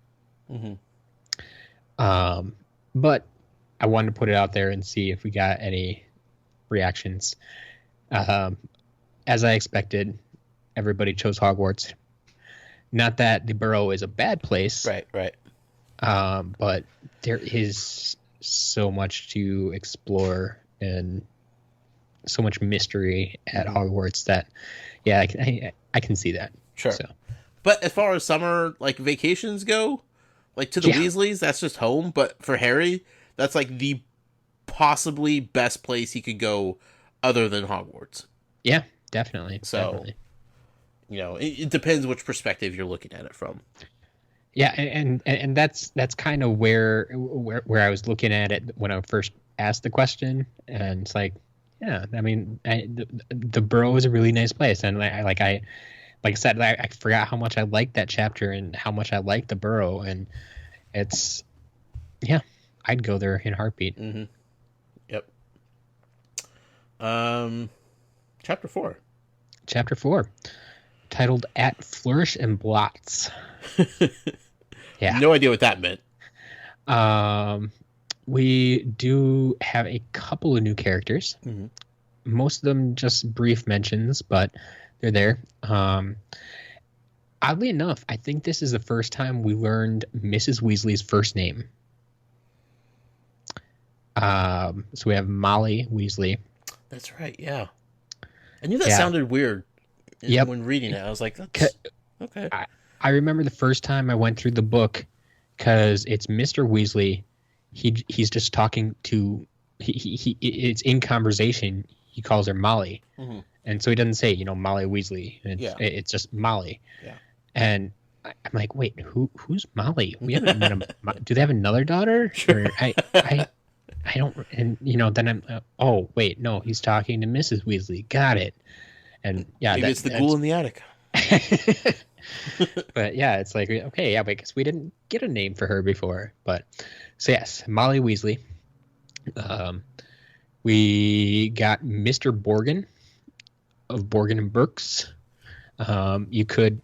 Mm-hmm.
But I wanted to put it out there and see if we got any reactions. As I expected, everybody chose Hogwarts. Not that the Burrow is a bad place.
Right.
But there is so much to explore and so much mystery at Hogwarts that, yeah, I can see that.
Sure.
So.
But as far as summer, like, vacations go, like, to the Weasleys, that's just home. But for Harry, that's, like, the possibly best place he could go other than Hogwarts.
Yeah, definitely.
So,
definitely.
It depends which perspective you're looking at it from.
Yeah, and that's kind of where I was looking at it when I first asked the question, and it's like, yeah, I mean, the Burrow is a really nice place, and I said, I forgot how much I liked that chapter and how much I liked the Burrow, and it's, yeah, I'd go there in a heartbeat.
Mm-hmm. Yep. Chapter 4.
Chapter 4, titled "At Flourish and Blotts." Yeah.
No idea what that meant.
We do have a couple of new characters.
Mm-hmm.
Most of them just brief mentions, but they're there. Oddly enough, I think this is the first time we learned Mrs. Weasley's first name. So we have Molly Weasley.
That's right. Yeah. I knew that
Yeah.
sounded weird
Yep.
when reading it. I was like, that's okay.
I remember the first time I went through the book because it's Mr. Weasley. He's just talking to it's in conversation. He calls her Molly,
Mm-hmm.
and so he doesn't say Molly Weasley. It's just Molly.
Yeah.
And I'm like, wait, who's Molly? We haven't met him. Do they have another daughter?
Sure.
Or I don't. And then I'm oh wait, no, he's talking to Mrs. Weasley. Got it. And yeah,
Maybe it's the ghoul in the attic.
But yeah, it's like, okay, yeah, because we didn't get a name for her before. But so yes, Molly Weasley. We got Mr. Borgin of Borgin and Burks. You could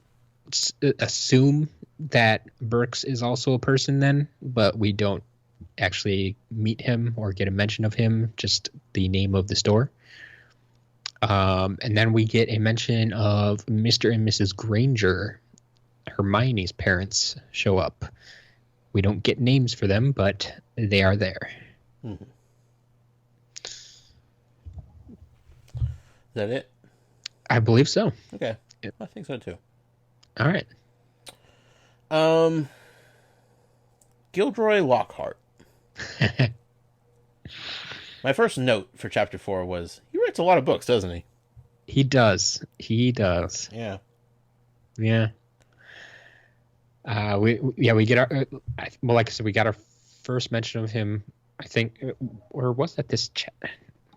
assume that Burks is also a person then, but we don't actually meet him or get a mention of him, just the name of the store. And then we get a mention of Mr. and Mrs. Granger. Hermione's parents show up. We don't get names for them, but they are there.
Mm-hmm. Is that it?
I believe so.
Okay.
Yep.
I think so too.
All right.
Gilderoy Lockhart. My first note for chapter 4 was he writes a lot of books, doesn't he?
He does.
Yeah.
Yeah. We get our like I said, we got our first mention of him. I think, or was that this?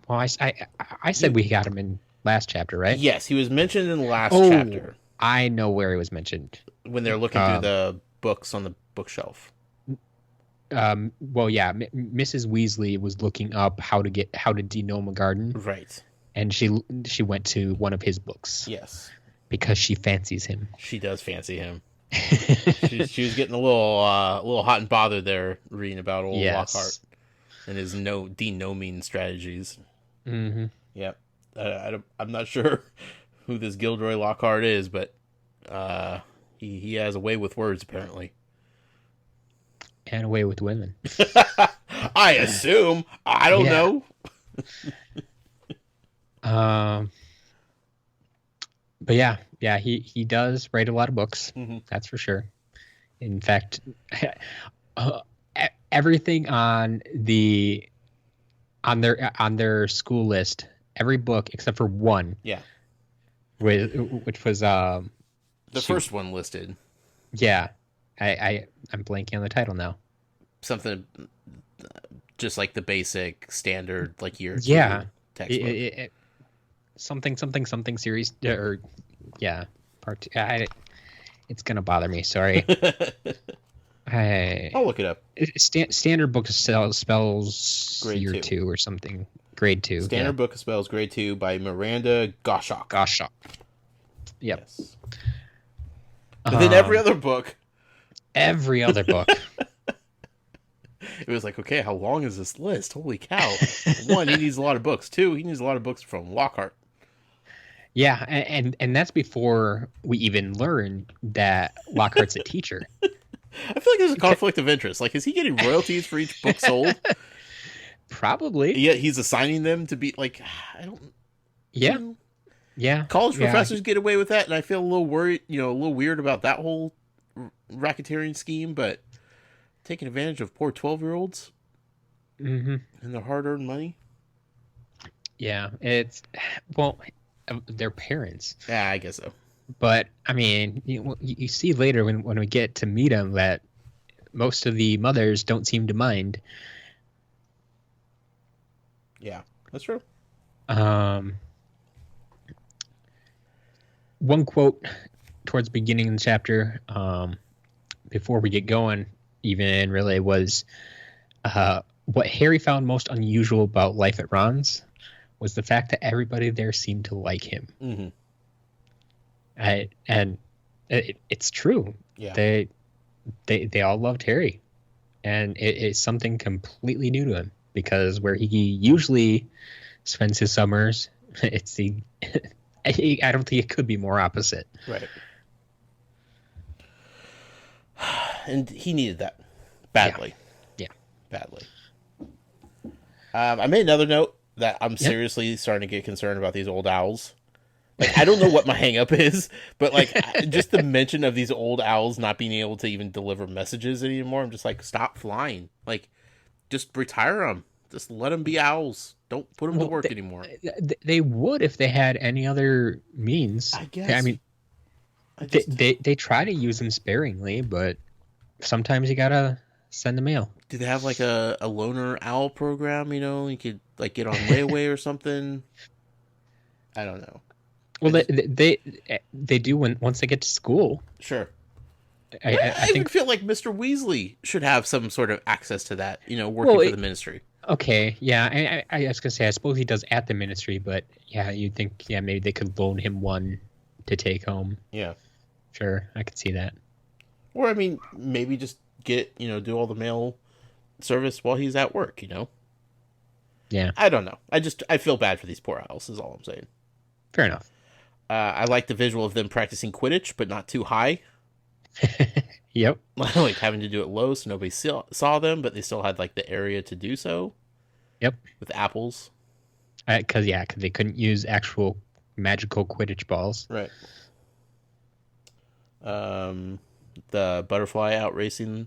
Well, I said we got him in last chapter, right?
Yes, he was mentioned in the last chapter
I know where he was mentioned.
when they're looking through the books on the bookshelf.
Well, yeah, Mrs. Weasley was looking up how to denome a garden,
Right.
and she went to one of his books.
Yes.
Because she fancies him.
She does fancy him. she was getting a little hot and bothered there reading about old Lockhart and his denoming strategies.
Mm-hmm.
Yep. I'm not sure who this Gilderoy Lockhart is, but he has a way with words apparently.
And a way with women.
I assume. I don't know.
But yeah, he does write a lot of books.
Mm-hmm.
That's for sure. In fact, everything on their school list, every book except for one.
Yeah.
Which was
the first one listed.
Yeah. I'm blanking on the title now.
Something just like the basic standard year two textbook.
Something series or part 2. It's gonna bother me. Sorry.
I'll look it up.
Standard book spells
Grade
year 2 or something. Grade 2.
Standard Book of Spells Grade 2 by Miranda Goshawk.
Yep.
Yes. But then every other book.
Every other book.
It was like, okay, how long is this list? Holy cow. 1, he needs a lot of books. 2, he needs a lot of books from Lockhart.
Yeah, and that's before we even learn that Lockhart's a teacher.
I feel like there's a conflict of interest. Is he getting royalties for each book sold?
Probably.
Yet he's assigning them to be I don't.
Yeah. Yeah.
College professors get away with that, and I feel a little worried, a little weird about that whole racketeering scheme, but taking advantage of poor 12-year-olds and their hard-earned money.
Yeah, their parents.
Yeah, I guess so.
But I mean, you see later when we get to meet them that most of the mothers don't seem to mind.
Yeah, that's true.
One quote towards the beginning of the chapter, before we get going, even really was what Harry found most unusual about life at Ron's was the fact that everybody there seemed to like him.
Mm-hmm.
And it's true.
Yeah.
They all loved Harry. and it's something completely new to him because where he usually spends his summers, it's the I don't think it could be more opposite.
Right. And he needed that badly.
Yeah.
Badly. I made another note that I'm
Yep.
seriously starting to get concerned about these old owls. Like, I don't know what my hang up is, but like just the mention of these old owls not being able to even deliver messages anymore, I'm just like, stop flying. Like, just retire them. Just let them be owls. Don't put them to work anymore.
They would if they had any other means.
I guess.
I mean, they try to use them sparingly, but sometimes you gotta send the mail.
Do they have like a loner owl program? You know, you could like get on layaway or something. I don't know.
Well, they do once they get to school.
Sure.
I
even
think
feel like Mr. Weasley should have some sort of access to that. You know, working for the ministry.
Okay, yeah, I was gonna say I suppose he does at the ministry, but yeah, you'd think maybe they could loan him one to take home.
Yeah.
Sure, I could see that.
Or I mean, maybe just do all the mail service while he's at work. You know.
Yeah.
I don't know. I feel bad for these poor owls. Is all I'm saying.
Fair enough.
I like the visual of them practicing Quidditch, but not too high.
Yep.
Like having to do it low so nobody saw them, but they still had like the area to do so.
Yep.
With apples.
Because they couldn't use actual magical Quidditch balls.
Right. The butterfly out racing.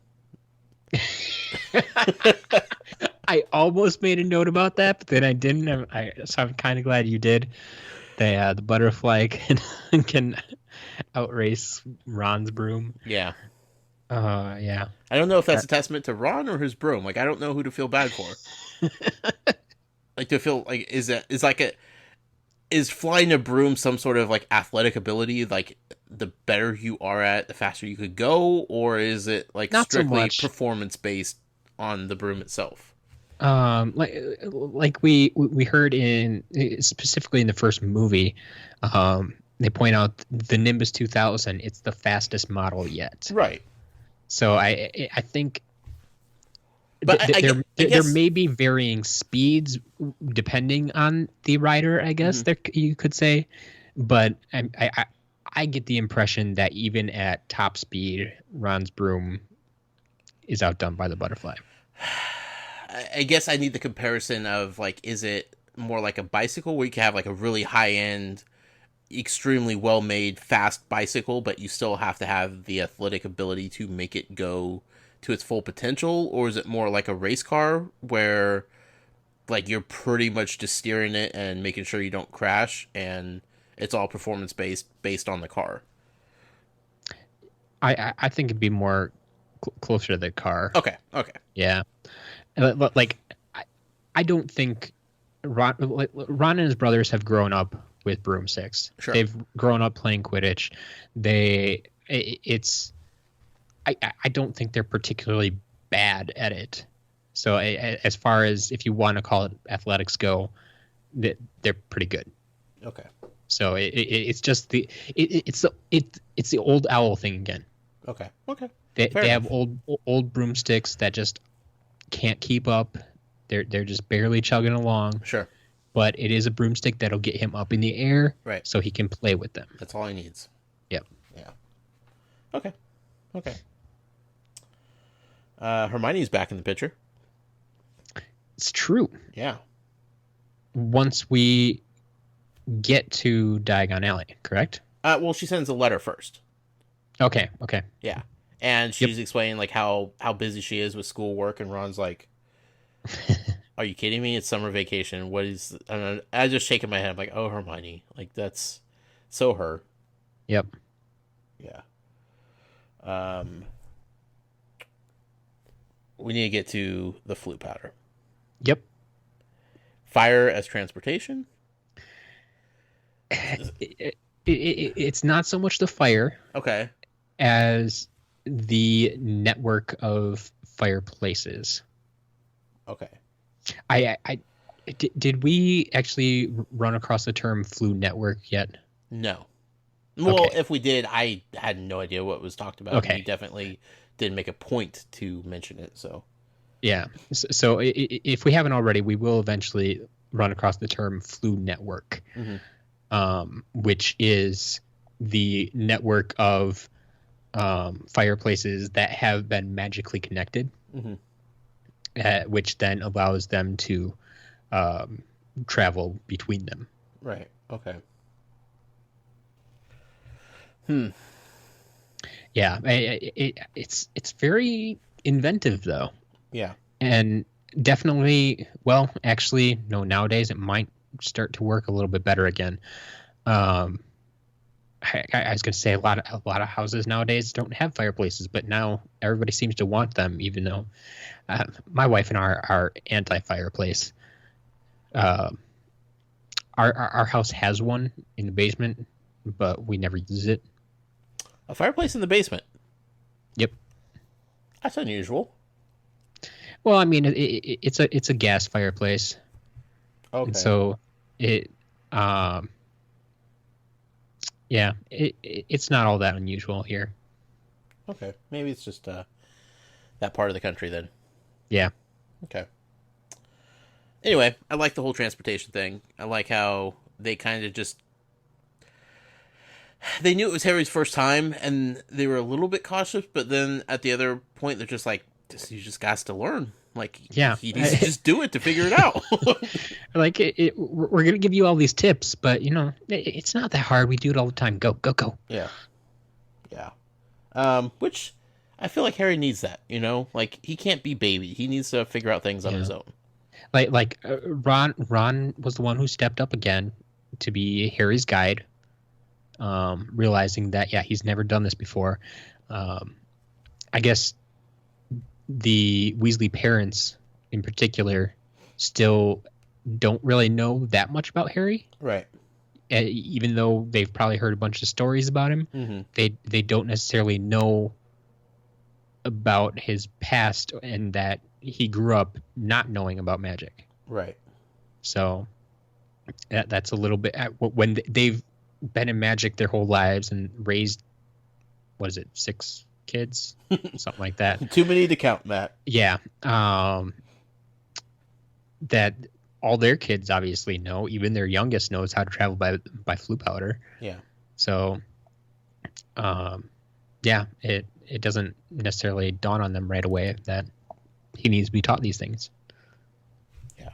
I almost made a note about that, but then I didn't. So I'm kind of glad you did. The butterfly can outrace Ron's broom.
Yeah.
Yeah.
I don't know if that's a testament to Ron or his broom. Like, I don't know who to feel bad for. Like, to feel like is flying a broom some sort of like athletic ability? Like, the better you are at, the faster you could go, or is it like
Not so
strictly
much.
performance based on the broom itself?
Like we heard in specifically in the first movie, they point out the Nimbus 2000. It's the fastest model yet.
Right.
So I think.
But I guess
there may be varying speeds depending on the rider, I guess you could say, but I get the impression that even at top speed, Ron's broom is outdone by the butterfly.
I guess I need the comparison of like, is it more like a bicycle where you can have like a really high end, extremely well made, fast bicycle, but you still have to have the athletic ability to make it go to its full potential, or is it more like a race car where like you're pretty much just steering it and making sure you don't crash, and it's all performance based on the car?
I think it'd be more closer to the car.
Okay.
Yeah, like I don't think Ron and his brothers have grown up with broomsticks.
Sure.
They've grown up playing Quidditch. I don't think they're particularly bad at it. So as far as if you want to call it athletics go, they're pretty good.
Okay.
So it's just it's the old owl thing again.
Okay.
They have old broomsticks that just can't keep up. They're just barely chugging along.
Sure.
But it is a broomstick that'll get him up in the air,
right?
So he can play with them.
That's all he needs.
Yep.
Yeah. Okay. Hermione's back in the picture.
It's true.
Yeah.
Once we get to Diagon Alley, correct?
Well, she sends a letter first.
Okay.
Yeah. And she's explaining like how busy she is with schoolwork, and Ron's like, "Are you kidding me? It's summer vacation. What is?" And I just shaking my head. I'm like, "Oh, Hermione, like that's so her."
Yep.
Yeah. We need to get to the flute powder.
Yep.
Fire as transportation.
It's not so much the fire.
Okay.
As the network of fireplaces.
Okay.
Did we actually run across the term flue network yet?
No. Well,
Okay.
if we did, I had no idea what was talked about.
Okay.
We definitely didn't make a point to mention it. So
Yeah. So if we haven't already, we will eventually run across the term Flu Network, which is the network of fireplaces that have been magically connected, which then allows them to travel between them.
Right. Okay.
Yeah, it's very inventive though.
Yeah.
And definitely, well, actually, no, nowadays it might start to work a little bit better again. I was going to say a lot of houses nowadays don't have fireplaces, but now everybody seems to want them, even though my wife and I are anti-fireplace. Our house has one in the basement, but we never use it.
A fireplace in the basement.
Yep.
That's unusual.
Well, I mean, it's a gas fireplace.
Okay.
And so it's not all that unusual here.
Okay. Maybe it's just that part of the country then.
Yeah.
Okay. Anyway, I like the whole transportation thing. I like how they kind of just... They knew it was Harry's first time, and they were a little bit cautious, but then at the other point, they're just like, you just got to learn. Like,
yeah,
he needs to just do it to figure it out.
Like, we're going to give you all these tips, but, it's not that hard. We do it all the time. Go, go, go.
Yeah. Yeah. Which, I feel like Harry needs that, Like, he can't be baby. He needs to figure out things on his own.
Like Ron was the one who stepped up again to be Harry's guide, realizing that, he's never done this before. I guess the Weasley parents in particular still don't really know that much about Harry.
Right.
Even though they've probably heard a bunch of stories about him, they don't necessarily know about his past and that he grew up not knowing about magic.
Right.
So that's a little bit when they've been in magic their whole lives and raised, 6 kids, something like that.
Too many to count, Matt.
Yeah. That all their kids obviously know, even their youngest knows how to travel by flu powder.
Yeah.
So, it doesn't necessarily dawn on them right away that he needs to be taught these things.
Yeah.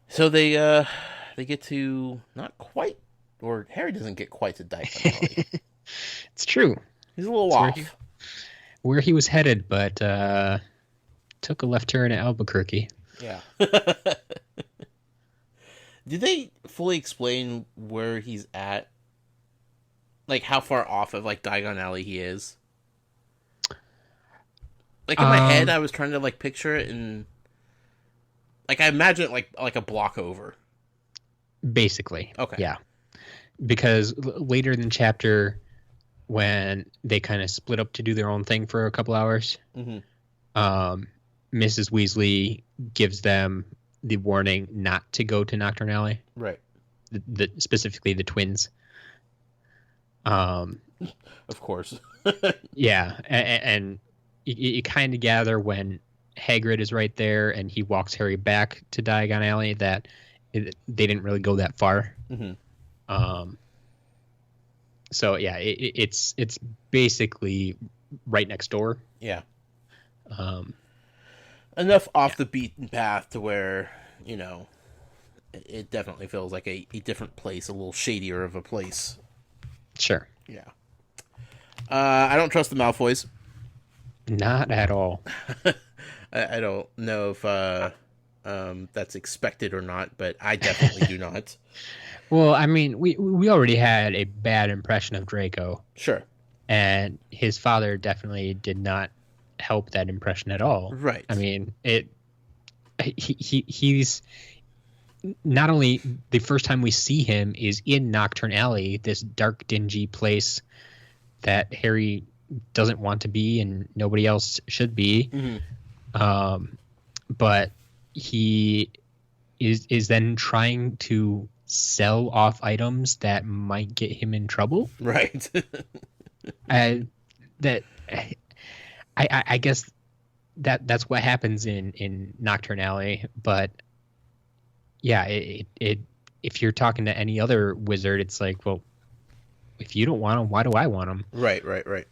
So they get to not quite, or Harry doesn't get quite to Diagon Alley.
It's true.
He's a little off.
Where he was headed, but took a left turn at Albuquerque.
Yeah. Did they fully explain where he's at? Like, how far off of, Diagon Alley he is? Like, in my head, I was trying to, picture it and... I imagine it like a block over.
Basically.
Okay.
Yeah. Because later in the chapter, when they kind of split up to do their own thing for a couple hours, Mrs. Weasley gives them the warning not to go to Nocturne Alley.
Right.
Specifically the twins.
Of course.
Yeah. And you kind of gather when Hagrid is right there and he walks Harry back to Diagon Alley that they didn't really go that far. So yeah, it's basically right next door.
Yeah. Enough off the beaten path to where, it definitely feels like a different place, a little shadier of a place.
Sure.
Yeah. I don't trust the Malfoys.
Not at all.
I don't know if that's expected or not, but I definitely do not.
Well, I mean, we already had a bad impression of Draco.
Sure.
And his father definitely did not help that impression at all.
Right.
I mean, he's not only the first time we see him is in Nocturne Alley, this dark, dingy place that Harry doesn't want to be and nobody else should be. But he is then trying to sell off items that might get him in trouble.
Right.
that I guess that's what happens in Nocturne Alley, but yeah, it if you're talking to any other wizard, it's like, well, if you don't want them, why do I want them?
Right. And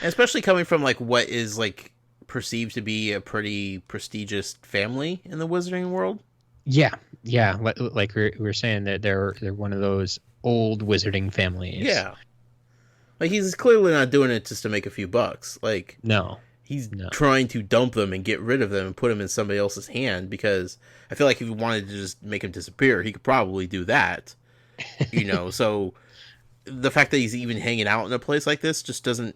especially coming from like what is like perceived to be a pretty prestigious family in the wizarding world.
Yeah, like we were saying that they're one of those old wizarding families.
Yeah. Like, he's clearly not doing it just to make a few bucks. Like,
No.
he's trying to dump them and get rid of them and put them in somebody else's hand, because I feel like if he wanted to just make them disappear, he could probably do that. So the fact that he's even hanging out in a place like this just doesn't...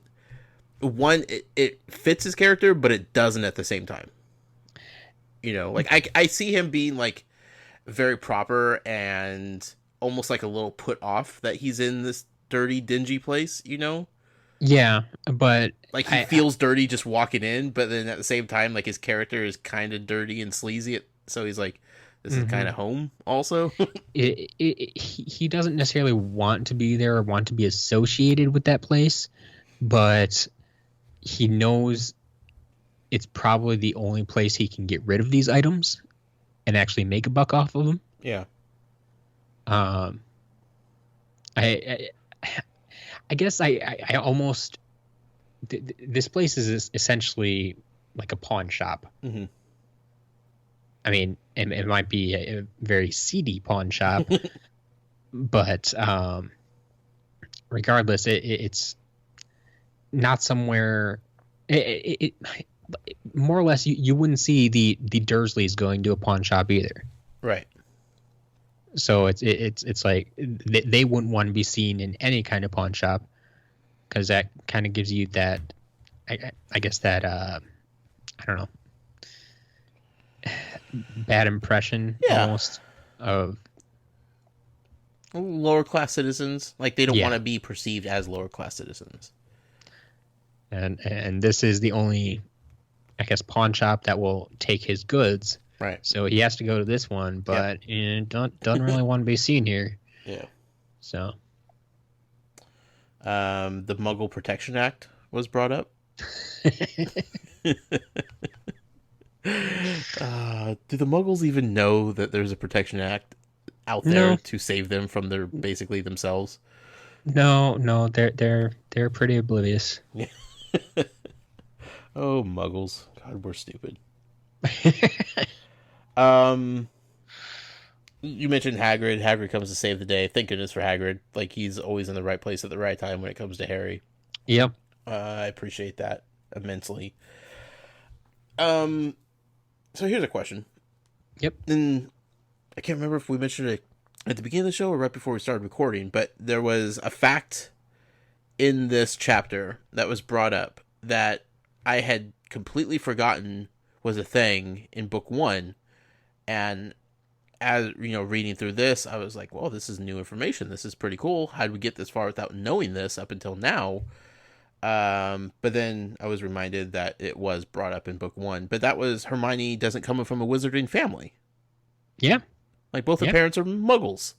One, it fits his character, but it doesn't at the same time. Like, I see him being, like, very proper and almost, like, a little put off that he's in this dirty, dingy place,
Yeah, but...
Like, he feels dirty just walking in, but then at the same time, like, his character is kind of dirty and sleazy, so he's like, this is kind of home, also.
He doesn't necessarily want to be there or want to be associated with that place, but he knows it's probably the only place he can get rid of these items and actually make a buck off of them.
Yeah.
I guess I almost... This place is essentially like a pawn shop.
Mm-hmm.
I mean, it might be a very seedy pawn shop, but regardless, it's not somewhere... It more or less, you wouldn't see the Dursleys going to a pawn shop either.
Right.
So it's like they wouldn't want to be seen in any kind of pawn shop, because that kind of gives you that, I guess that I don't know, bad impression almost of
lower class citizens. Like, they don't want to be perceived as lower class citizens.
And this is the only, I guess, pawn shop that will take his goods.
Right.
So he has to go to this one, but doesn't really want to be seen here.
Yeah.
So.
The Muggle Protection Act was brought up. Do the Muggles even know that there's a Protection Act out there to save them from their basically themselves?
No, they're pretty oblivious.
Yeah. Oh, Muggles! God, we're stupid. You mentioned Hagrid. Hagrid comes to save the day. Thank goodness for Hagrid. Like, he's always in the right place at the right time when it comes to Harry.
Yep.
I appreciate that immensely. So here's a question.
Yep.
And I can't remember if we mentioned it at the beginning of the show or right before we started recording, but there was a fact in this chapter that was brought up that I had completely forgotten was a thing in book 1. And as reading through this, I was like, well, this is new information. This is pretty cool. How did we get this far without knowing this up until now? But then I was reminded that it was brought up in book 1. But that was Hermione doesn't come from a wizarding family.
Yeah.
Like, both her parents are Muggles.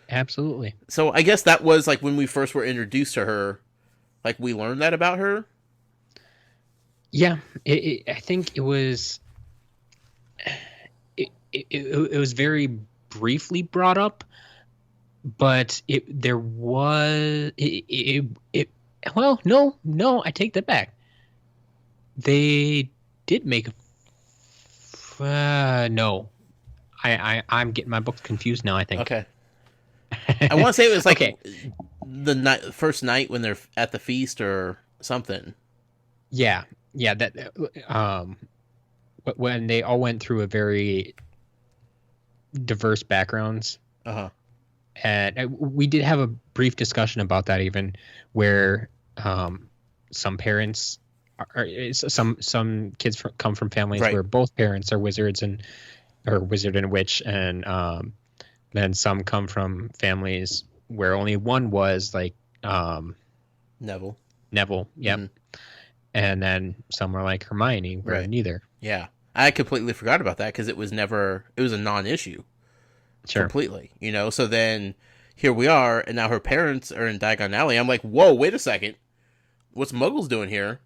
Absolutely.
So I guess that was like when we first were introduced to her, like, we learned that about her.
Yeah. I think it was... It was very briefly brought up, but well, no, I take that back. They did make no. I'm getting my books confused now, I think.
Okay. I want to say it was like the first night when they're at the feast or something.
Yeah, that when they all went through a very diverse backgrounds.
Uh-huh.
And we did have a brief discussion about that, even where some parents some kids come from families where both parents are wizards or wizard and witch, and then some come from families where only one was, like
Neville.
Yep.
Mm-hmm.
And then some were like Hermione, where neither.
Yeah. I completely forgot about that because it was a non-issue.
Sure.
Completely. So then here we are, and now her parents are in Diagon Alley. I'm like, whoa, wait a second. what's Muggles doing here?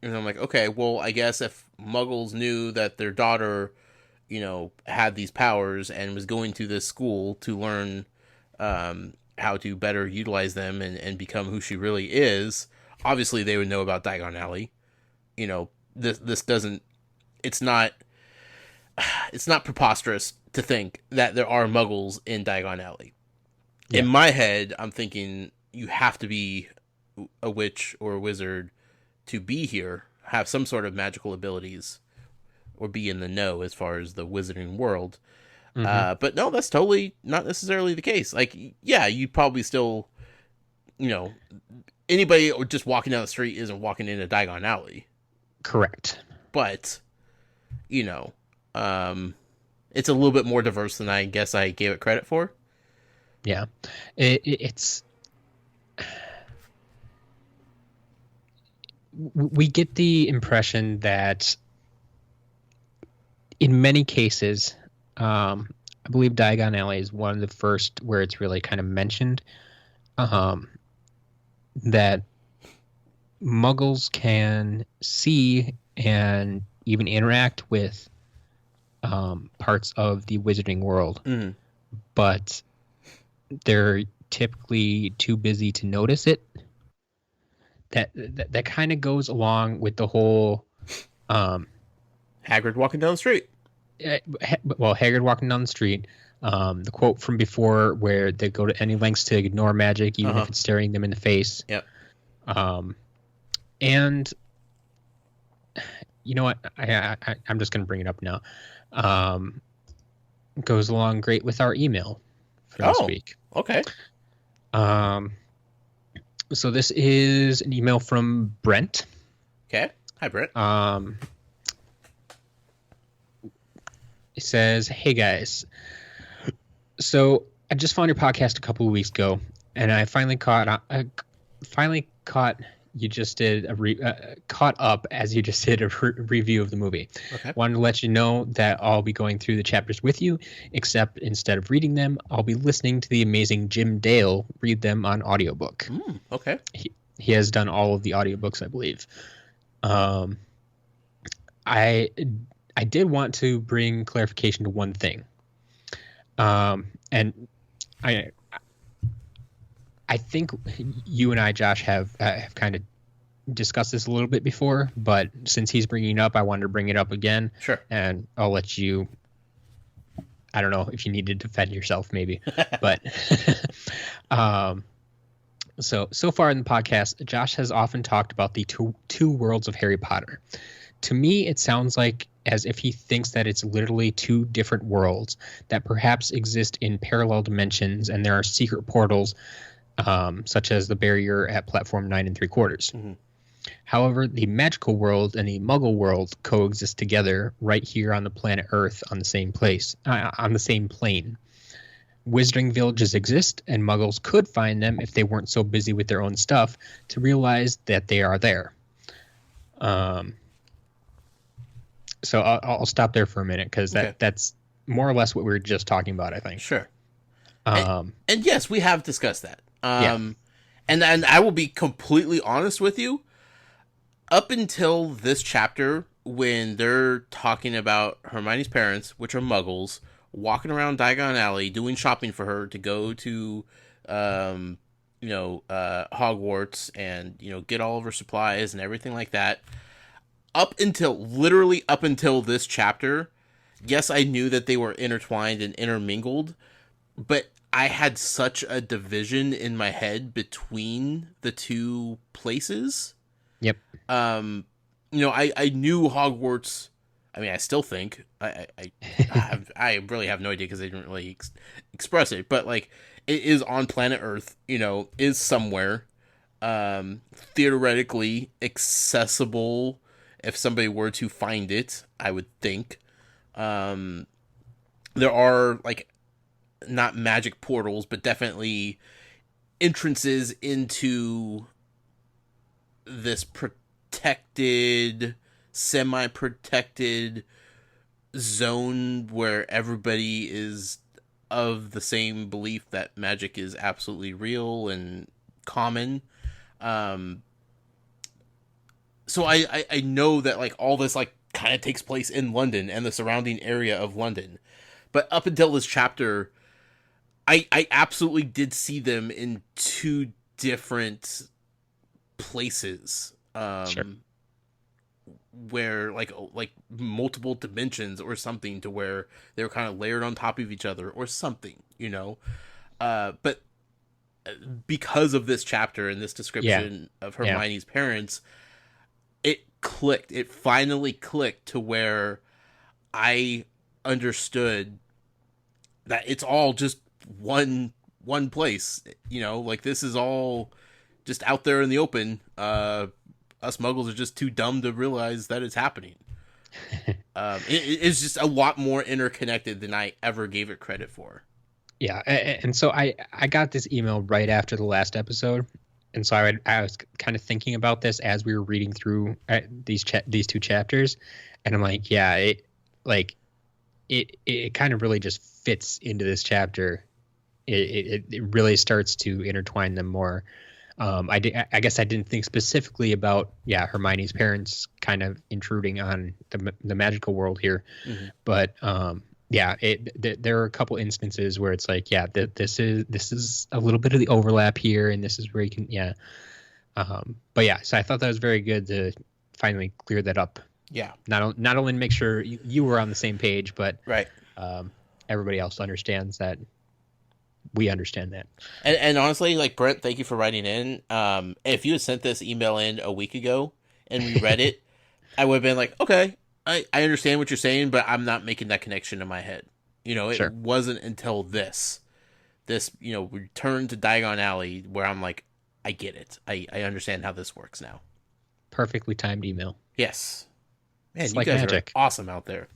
And I'm like, okay, well, I guess if Muggles knew that their daughter, had these powers and was going to this school to learn how to better utilize them and become who she really is, obviously they would know about Diagon Alley. This doesn't. It's not preposterous to think that there are Muggles in Diagon Alley. Yeah. In my head, I'm thinking you have to be a witch or a wizard to be here, have some sort of magical abilities, or be in the know as far as the wizarding world. But no, that's totally not necessarily the case. Like, yeah, you'd probably still, anybody just walking down the street isn't walking into Diagon Alley.
Correct.
But, it's a little bit more diverse than I guess I gave it credit for.
Yeah. It's... We get the impression that in many cases, I believe Diagon Alley is one of the first where it's really kind of mentioned, that Muggles can see and even interact with parts of the wizarding world, but they're typically too busy to notice it. That kind of goes along with the whole
Hagrid walking down the street.
Well, Hagrid walking down the street. The quote from before where they go to any lengths to ignore magic, even if it's staring them in the face.
Yep.
And you know what? I'm just going to bring it up now. Goes along great with our email for this week.
Okay.
So this is an email from Brent.
Okay. Hi, Brent.
It says, "Hey guys, so I just found your podcast a couple of weeks ago, and I finally caught you just did caught up as you just did a review of the movie. Okay. Wanted to let you know that I'll be going through the chapters with you, except instead of reading them, I'll be listening to the amazing Jim Dale read them on audiobook.
Okay.
He has done all of the audiobooks, I believe. I did want to bring clarification to one thing. And I think you and I, Josh, have kind of discussed this a little bit before, but since he's bringing it up, I wanted to bring it up again.
Sure.
And I'll let you, I don't know if you need to defend yourself maybe, but so far in the podcast, Josh has often talked about the two worlds of Harry Potter. To me, it sounds like as if he thinks that it's literally two different worlds that perhaps exist in parallel dimensions, and there are secret portals, such as the barrier at platform 9 3/4. Mm-hmm. However, the magical world and the Muggle world coexist together right here on the planet Earth on the same plane. Wizarding villages exist, and Muggles could find them if they weren't so busy with their own stuff to realize that they are there. So I'll stop there for a minute because that's more or less what we were just talking about, I think.
Sure. And yes, we have discussed that. And I will be completely honest with you. Up until this chapter, when they're talking about Hermione's parents, which are Muggles, walking around Diagon Alley, doing shopping for her to go to, Hogwarts and, get all of her supplies and everything like that. Literally up until this chapter, yes, I knew that they were intertwined and intermingled, but I had such a division in my head between the two places.
Yep.
I knew Hogwarts. I mean, I still think I really have no idea because they didn't really express it, but like it is on planet Earth. Is somewhere, theoretically accessible if somebody were to find it. I would think. There are like not magic portals, but definitely entrances into this protected, semi-protected zone where everybody is of the same belief that magic is absolutely real and common. so I know that like all this like kind of takes place in London and the surrounding area of London, but up until this chapter, I absolutely did see them in two different places,
Sure.
where like multiple dimensions or something, to where they were kind of layered on top of each other or something, you know. But because of this chapter and this description of Hermione's parents, it clicked. It finally clicked to where I understood that it's all just one place, you know, like this is all just out there in the open. Us muggles are just too dumb to realize that it's happening. It's just a lot more interconnected than I ever gave it credit for.
Yeah, and so I got this email right after the last episode, and so I was kind of thinking about this as we were reading through these two chapters, and I'm like, yeah, it kind of really just fits into this chapter. It really starts to intertwine them more. I guess I didn't think specifically about Hermione's parents kind of intruding on the magical world here, but there are a couple instances where it's like, this is a little bit of the overlap here, and this is where you can so I thought that was very good to finally clear that up.
Yeah,
not only to make sure you were on the same page, but
right.
Everybody else understands that. We understand that.
And honestly, like, Brent, thank you for writing in. If you had sent this email in a week ago and we read it, I would have been like, okay, I understand what you're saying, but I'm not making that connection in my head. You know, it wasn't until this, you know, return to Diagon Alley where I'm like, I get it. I understand how this works now.
Perfectly timed email.
Yes. Man,
it's
you
like
guys
magic.
are awesome out there.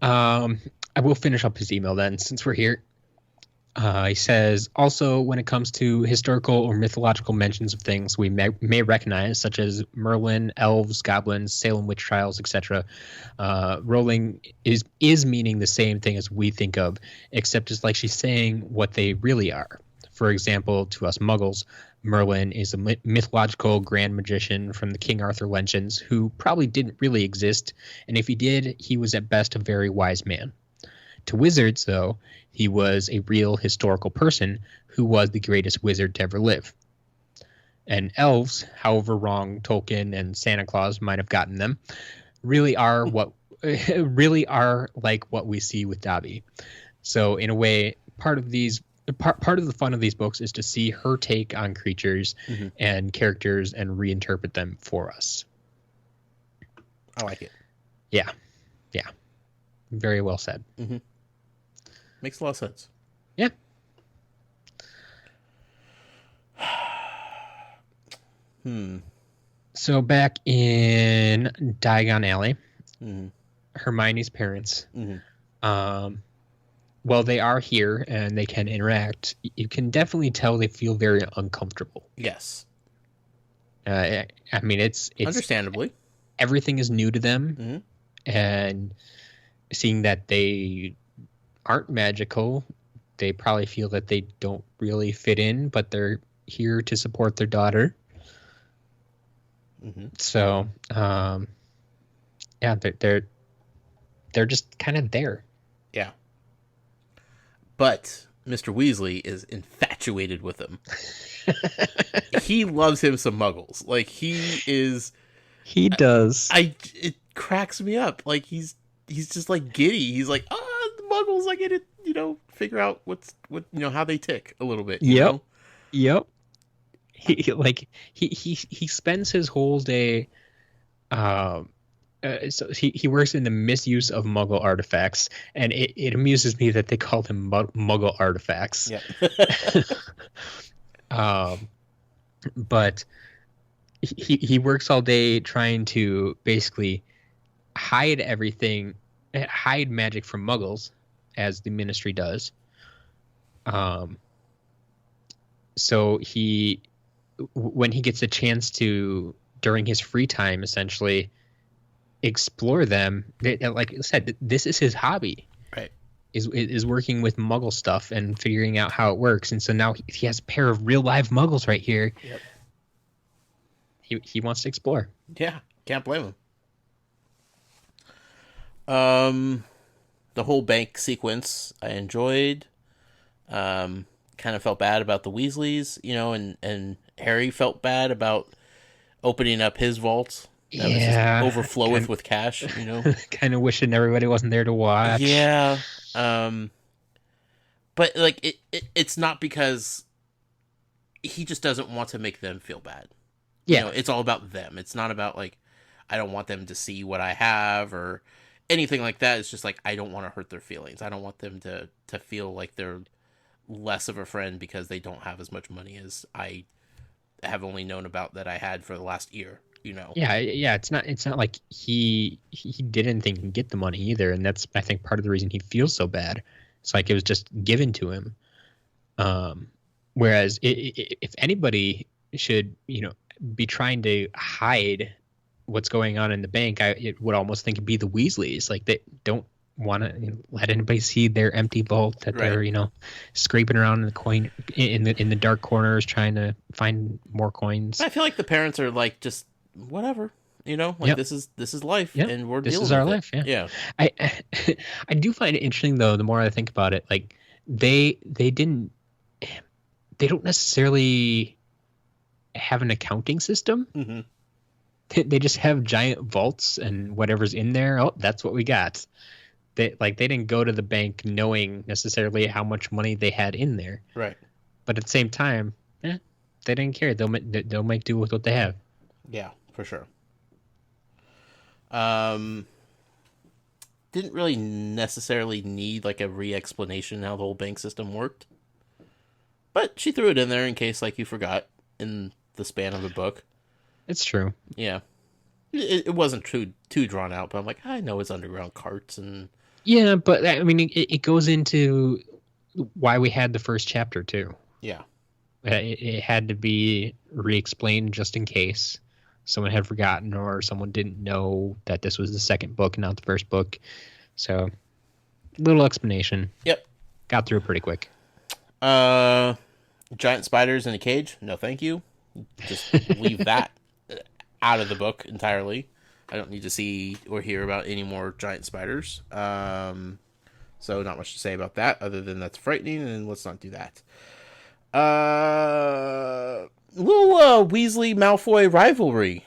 I will finish up his email then, since we're here. He says, also, when it comes to historical or mythological mentions of things we may recognize, such as Merlin, elves, goblins, Salem witch trials, etc., Rowling is meaning the same thing as we think of, except it's like she's saying what they really are. For example, to us muggles, Merlin is a mythological grand magician from the King Arthur legends who probably didn't really exist, and if he did, he was at best a very wise man. To wizards, though, he was a real historical person who was the greatest wizard to ever live. And elves, however wrong Tolkien and Santa Claus might have gotten them, really are like what we see with Dobby. So in a way, part of the fun of these books is to see her take on creatures and characters and reinterpret them for us.
I like it.
Yeah. Very well said.
Mm-hmm. Makes a lot of sense.
Yeah. So back in Diagon Alley, Hermione's parents, well, they are here and they can interact. You can definitely tell they feel very uncomfortable.
Yes.
I mean, it's
understandably,
everything is new to them, and seeing that they aren't magical, they probably feel that they don't really fit in, but they're here to support their daughter. So, they're just kind of there.
Yeah. But Mr. Weasley is infatuated with him. He loves him some muggles. Like, he is...
He does.
It cracks me up. Like, he's just, like, giddy. He's like, the muggles, I get it, you know, figure out how they tick a little bit. You know?
Yep. He spends his whole day... so he works in the misuse of Muggle artifacts, and it amuses me that they call them Muggle artifacts. Yeah. But he works all day trying to basically hide magic from Muggles, as the Ministry does. So when he gets a chance to, during his free time, essentially explore them, like I said, this is his hobby,
right?
Is working with Muggle stuff and figuring out how it works. And so now he has a pair of real live Muggles right here.
Yep.
he wants to explore.
Yeah, can't blame him. The whole bank sequence I enjoyed. Kind of felt bad about the Weasleys, and Harry felt bad about opening up his vault. That was just overfloweth with cash,
Kind of wishing everybody wasn't there to watch.
Yeah. But like it's not because he just doesn't want to make them feel bad.
Yeah.
It's all about them. It's not about like I don't want them to see what I have or anything like that. It's just like I don't want to hurt their feelings. I don't want them to feel like they're less of a friend because they don't have as much money as I have only known about that I had for the last year.
Yeah. It's not like he didn't think he could get the money either, and that's I think part of the reason he feels so bad. It's like it was just given to him. Whereas if anybody should be trying to hide what's going on in the bank, it would almost think it'd be the Weasleys. Like they don't want to let anybody see their empty vault that they're scraping around in the coin in the dark corners trying to find more coins.
I feel like the parents are like just whatever, this is life, and we're
this
dealing
is our
with
life.
it.
Yeah. I do find it interesting though. The more I think about it, like they don't necessarily have an accounting system.
Mm-hmm.
They just have giant vaults and whatever's in there. Oh, that's what we got. They didn't go to the bank knowing necessarily how much money they had in there.
Right.
But at the same time, they didn't care. They'll make do with what they have.
Yeah, for sure. Didn't really necessarily need like a re-explanation how the whole bank system worked. But she threw it in there in case like you forgot in the span of the book.
It's true.
Yeah. It wasn't too drawn out, but I'm like, I know it's underground carts and...
Yeah, but I mean, it goes into why we had the first chapter too.
Yeah.
It had to be re-explained just in case someone had forgotten or someone didn't know that this was the second book and not the first book. So, little explanation.
Yep.
Got through pretty quick.
Giant spiders in a cage? No, thank you. Just leave that out of the book entirely. I don't need to see or hear about any more giant spiders. So not much to say about that other than that's frightening, and let's not do that. Little Weasley Malfoy rivalry.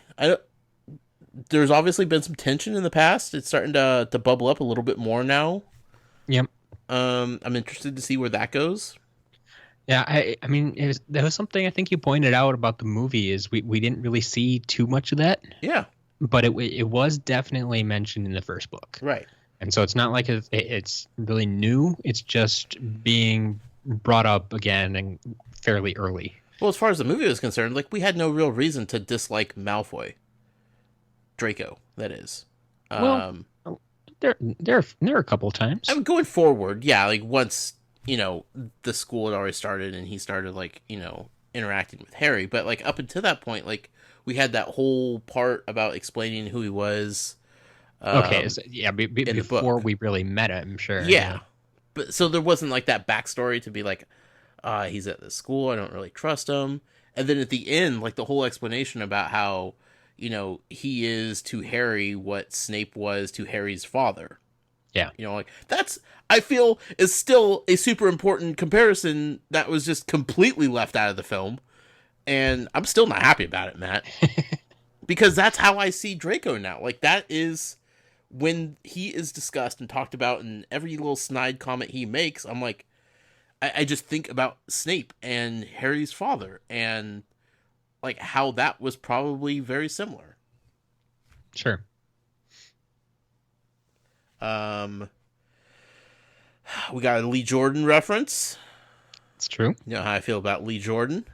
There's obviously been some tension in the past. It's starting to bubble up a little bit more now.
Yep.
I'm interested to see where that goes.
Yeah, I mean, that was something I think you pointed out about the movie is we didn't really see too much of that.
Yeah.
But it was definitely mentioned in the first book.
Right.
And so it's not like it's really new. It's just being brought up again and fairly early.
Well, as far as the movie was concerned, like we had no real reason to dislike Malfoy. Draco, that is.
Well, there are a couple of times.
I mean, going forward, yeah, like once, the school had already started and he started like, interacting with Harry, but like up until that point, like we had that whole part about explaining who he was.
Okay, so, yeah, before we really met him, sure.
Yeah. But so there wasn't like that backstory to be like, he's at the school, I don't really trust him. And then at the end, like the whole explanation about how, he is to Harry what Snape was to Harry's father.
Yeah.
Like that's, I feel, is still a super important comparison that was just completely left out of the film. And I'm still not happy about it, Matt. Because that's how I see Draco now. Like that is when he is discussed and talked about in every little snide comment he makes. I'm like, I just think about Snape and Harry's father and like how that was probably very similar.
Sure.
We got a Lee Jordan reference.
It's true.
You know how I feel about Lee Jordan.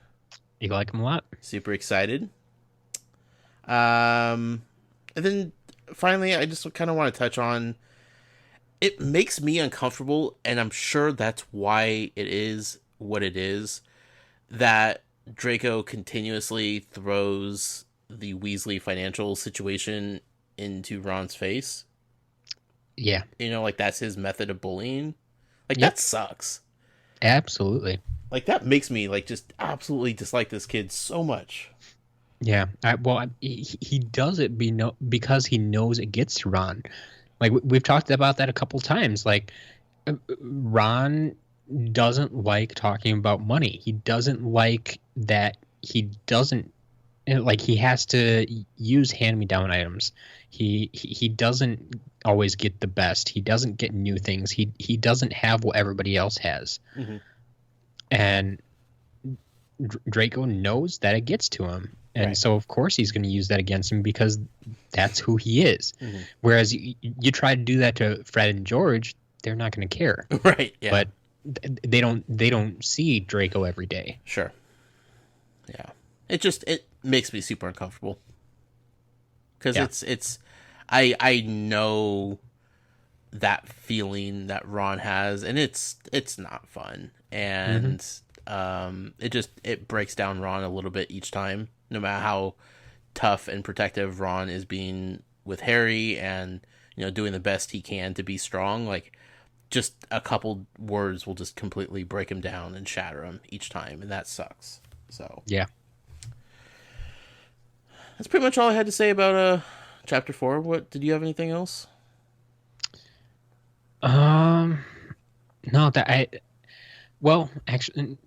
You like him a lot.
Super excited. And then finally, I just kind of want to touch on, it makes me uncomfortable, and I'm sure that's why it is what it is, that Draco continuously throws the Weasley financial situation into Ron's face.
Yeah.
Like that's his method of bullying. Like that sucks.
Absolutely.
Like that makes me like just absolutely dislike this kid so much.
Yeah. He does it because he knows it gets to Ron. Like we've talked about that a couple times. Like Ron doesn't like talking about money. He doesn't like that. He doesn't like he has to use hand-me-down items. He doesn't always get the best. He doesn't get new things. He doesn't have what everybody else has.
Mm-hmm.
And Draco knows that it gets to him. And
Right.
so, of course, he's going to use that against him because that's who he is.
Mm-hmm.
Whereas you try to do that to Fred and George, they're not going to care.
Right. Yeah.
But they don't see Draco every day.
Sure. Yeah. It makes me super uncomfortable because I know that feeling that Ron has, and it's not fun, and it breaks down Ron a little bit each time, no matter how tough and protective Ron is being with Harry, and doing the best he can to be strong. Like, just a couple words will just completely break him down and shatter him each time, and that sucks. So
Yeah.
that's pretty much all I had to say about chapter 4. What did you have anything else?
No, actually,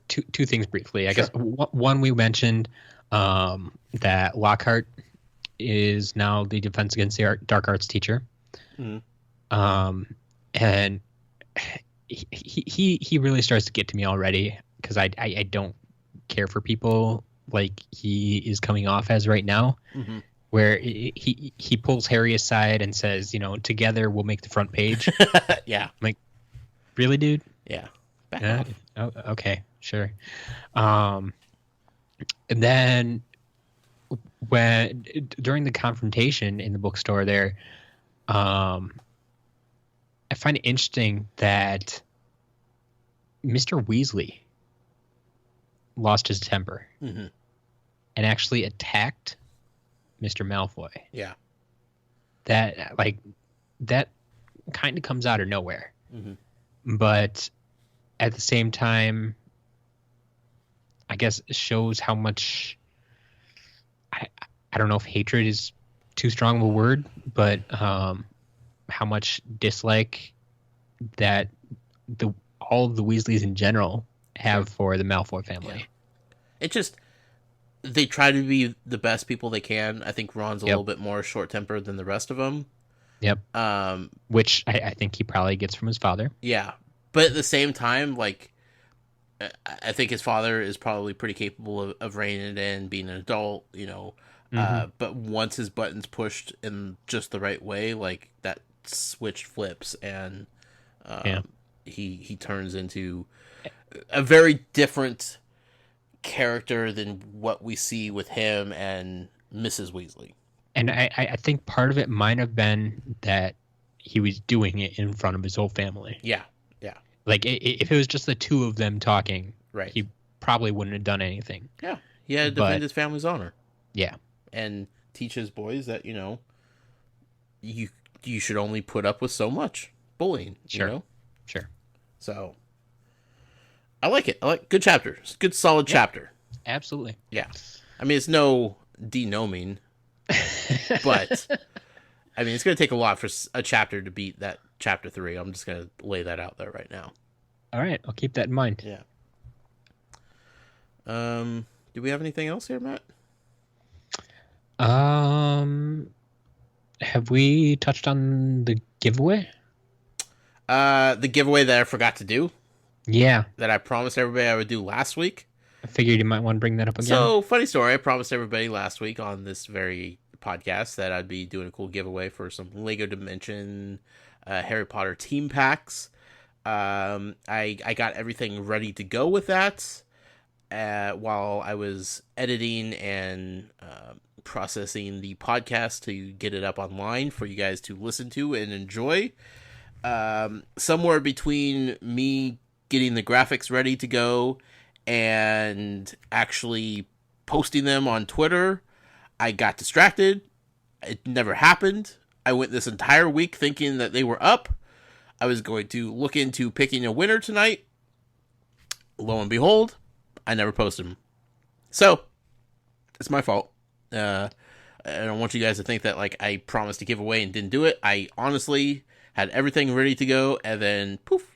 two things briefly. I guess one we mentioned that Lockhart is now the Defense Against the Dark Arts teacher.
Mm-hmm.
And he really starts to get to me already because I don't care for people like he is coming off as right now.
Mm-hmm.
Where he pulls Harry aside and says, together we'll make the front page.
Yeah.
I'm like, really, dude?
Yeah. Back off.
Oh, okay, sure. And then during the confrontation in the bookstore there, I find it interesting that Mr. Weasley lost his temper
Mm-hmm.
and actually attacked Mr. Malfoy.
Yeah.
That kind of comes out of nowhere.
Mm-hmm.
But at the same time, I guess it shows how much I don't know if hatred is too strong of a word, but how much dislike that all of the Weasleys in general have for the Malfoy family.
Yeah. It just, they try to be the best people they can. I think Ron's a little bit more short-tempered than the rest of them.
Yep. Which I think he probably gets from his father.
Yeah. But at the same time, like, I think his father is probably pretty capable of reining it in, being an adult, but once his button's pushed in just the right way, like, that switch flips, and he turns into a very different character than what we see with him and Mrs. Weasley.
And I think part of it might have been that he was doing it in front of his whole family.
Yeah.
Like, if it was just the two of them talking,
right,
he probably wouldn't have done anything.
Yeah. He had to defend his family's honor.
Yeah.
And teach his boys that, you should only put up with so much bullying,
Sure.
Sure. So, I like it. Good chapter. It's a good, solid chapter.
Absolutely.
Yeah. I mean, it's no denoming, but, I mean, it's going to take a lot for a chapter to beat that chapter 3. I'm just going to lay that out there right now.
All right. I'll keep that in mind.
Yeah. Do we have anything else here, Matt?
Have we touched on the giveaway?
The giveaway that I forgot to do.
Yeah.
That I promised everybody I would do last week.
I figured you might want to bring that up again.
So, funny story. I promised everybody last week on this very podcast that I'd be doing a cool giveaway for some LEGO Dimension Harry Potter team packs. I got everything ready to go with that while I was editing and processing the podcast to get it up online for you guys to listen to and enjoy. Somewhere between me getting the graphics ready to go and actually posting them on Twitter, I got distracted. It never happened. I went this entire week thinking that they were up. I was going to look into picking a winner tonight. Lo and behold, I never posted them. So, It's my fault. I don't want you guys to think that like I promised to give away and didn't do it. I honestly had everything ready to go, and then poof,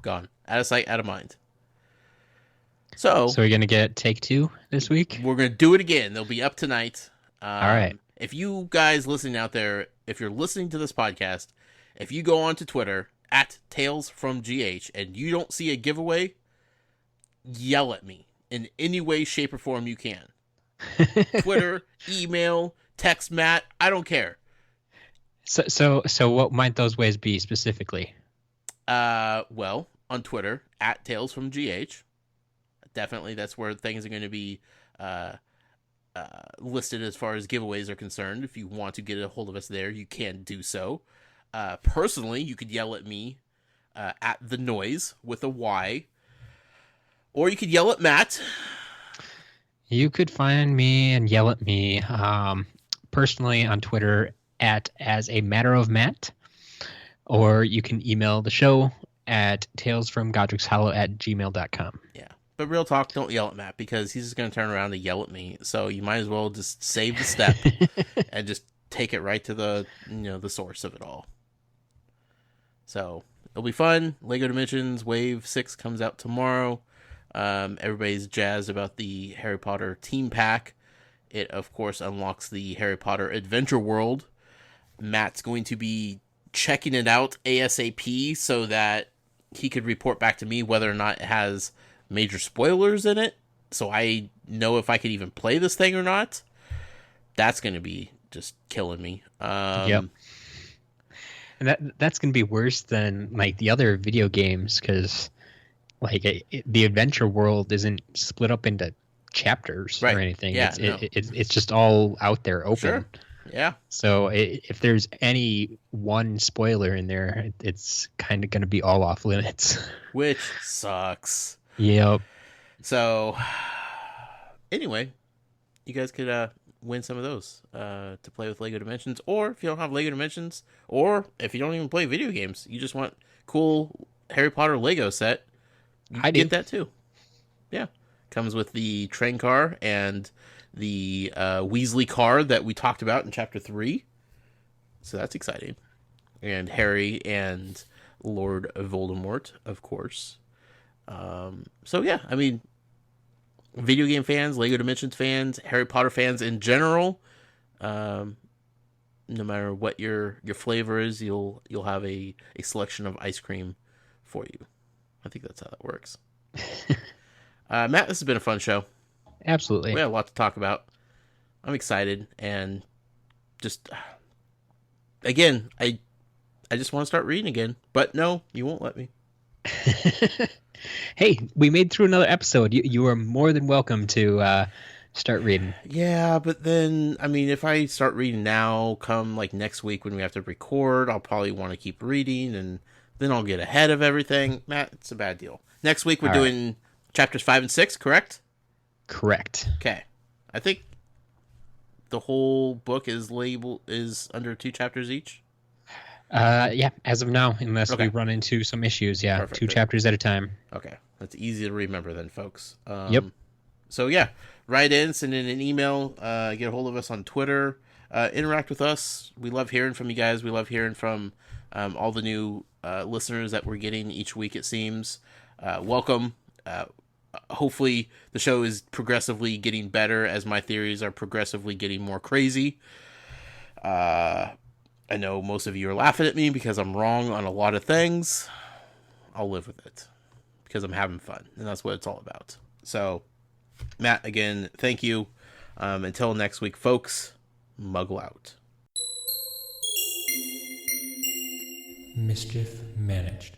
gone, out of sight, out of mind. So
we're gonna get take 2 this week.
we're gonna do it again. They'll be up tonight.
All right.
If you guys listening out there, if you're listening to this podcast, if you go on to Twitter at TalesFromGH and you don't see a giveaway, yell at me in any way, shape, or form you can. Twitter, email, text Matt. I don't care.
So what might those ways be specifically?
Well, on Twitter at TalesFromGH. Definitely, that's where things are going to be listed as far as giveaways are concerned. If you want to get a hold of us there, you can do so. Personally, you could yell at me at the noise with a Y, or you could yell at Matt.
You could find me and yell at me personally on Twitter at as a matter of Matt, or you can email the show at talesfromgodricshollow@gmail.com.
Yeah. But real talk, don't yell at Matt because he's just going to turn around and yell at me. So you might as well just save the step and just take it right to the the source of it all. So it'll be fun. Lego Dimensions Wave 6 comes out tomorrow. Everybody's jazzed about the Harry Potter team pack. It, of course, unlocks the Harry Potter Adventure World. Matt's going to be checking it out ASAP so that he could report back to me whether or not it has major spoilers in it, so I know if I could even play this thing or not. That's going to be just killing me.
Yep. And that's going to be worse than like the other video games because like the adventure world isn't split up into chapters or anything.
Yeah,
it's just all out there open.
Sure. Yeah.
So if there's any one spoiler in there, it's kind of going to be all off limits.
Which sucks.
Yep.
So, anyway, you guys could win some of those to play with Lego Dimensions, or if you don't have Lego Dimensions, or if you don't even play video games, you just want cool Harry Potter Lego set, you can get that too. Yeah. Comes with the train car and the Weasley car that we talked about in Chapter 3. So that's exciting. And Harry and Lord Voldemort, of course. So yeah, I mean, video game fans, Lego Dimensions fans, Harry Potter fans in general, no matter what your flavor is, you'll have a selection of ice cream for you. I think that's how that works. Matt, this has been a fun show.
Absolutely.
We had a lot to talk about. I'm excited, and just again, I just want to start reading again, but no, you won't let me.
Hey, we made through another episode. You are more than welcome to start reading.
Yeah, but then, I mean, if I start reading now, come like next week when we have to record, I'll probably want to keep reading, and then I'll get ahead of everything. Matt, it's a bad deal. Next week we're doing chapters 5 and 6, correct?
Correct.
Okay. I think the whole book is under 2 chapters each.
Yeah, as of now, unless we run into some issues, Perfect. 2 chapters at a time.
Okay, that's easy to remember then, folks.
Yep.
So yeah, write in, send in an email, get a hold of us on Twitter, interact with us. We love hearing from you guys. We love hearing from all the new listeners that we're getting each week, it seems. Welcome. Hopefully the show is progressively getting better as my theories are progressively getting more crazy. I know most of you are laughing at me because I'm wrong on a lot of things. I'll live with it because I'm having fun, and that's what it's all about. So, Matt, again, thank you. Until next week, folks, Muggle out.
Mischief managed.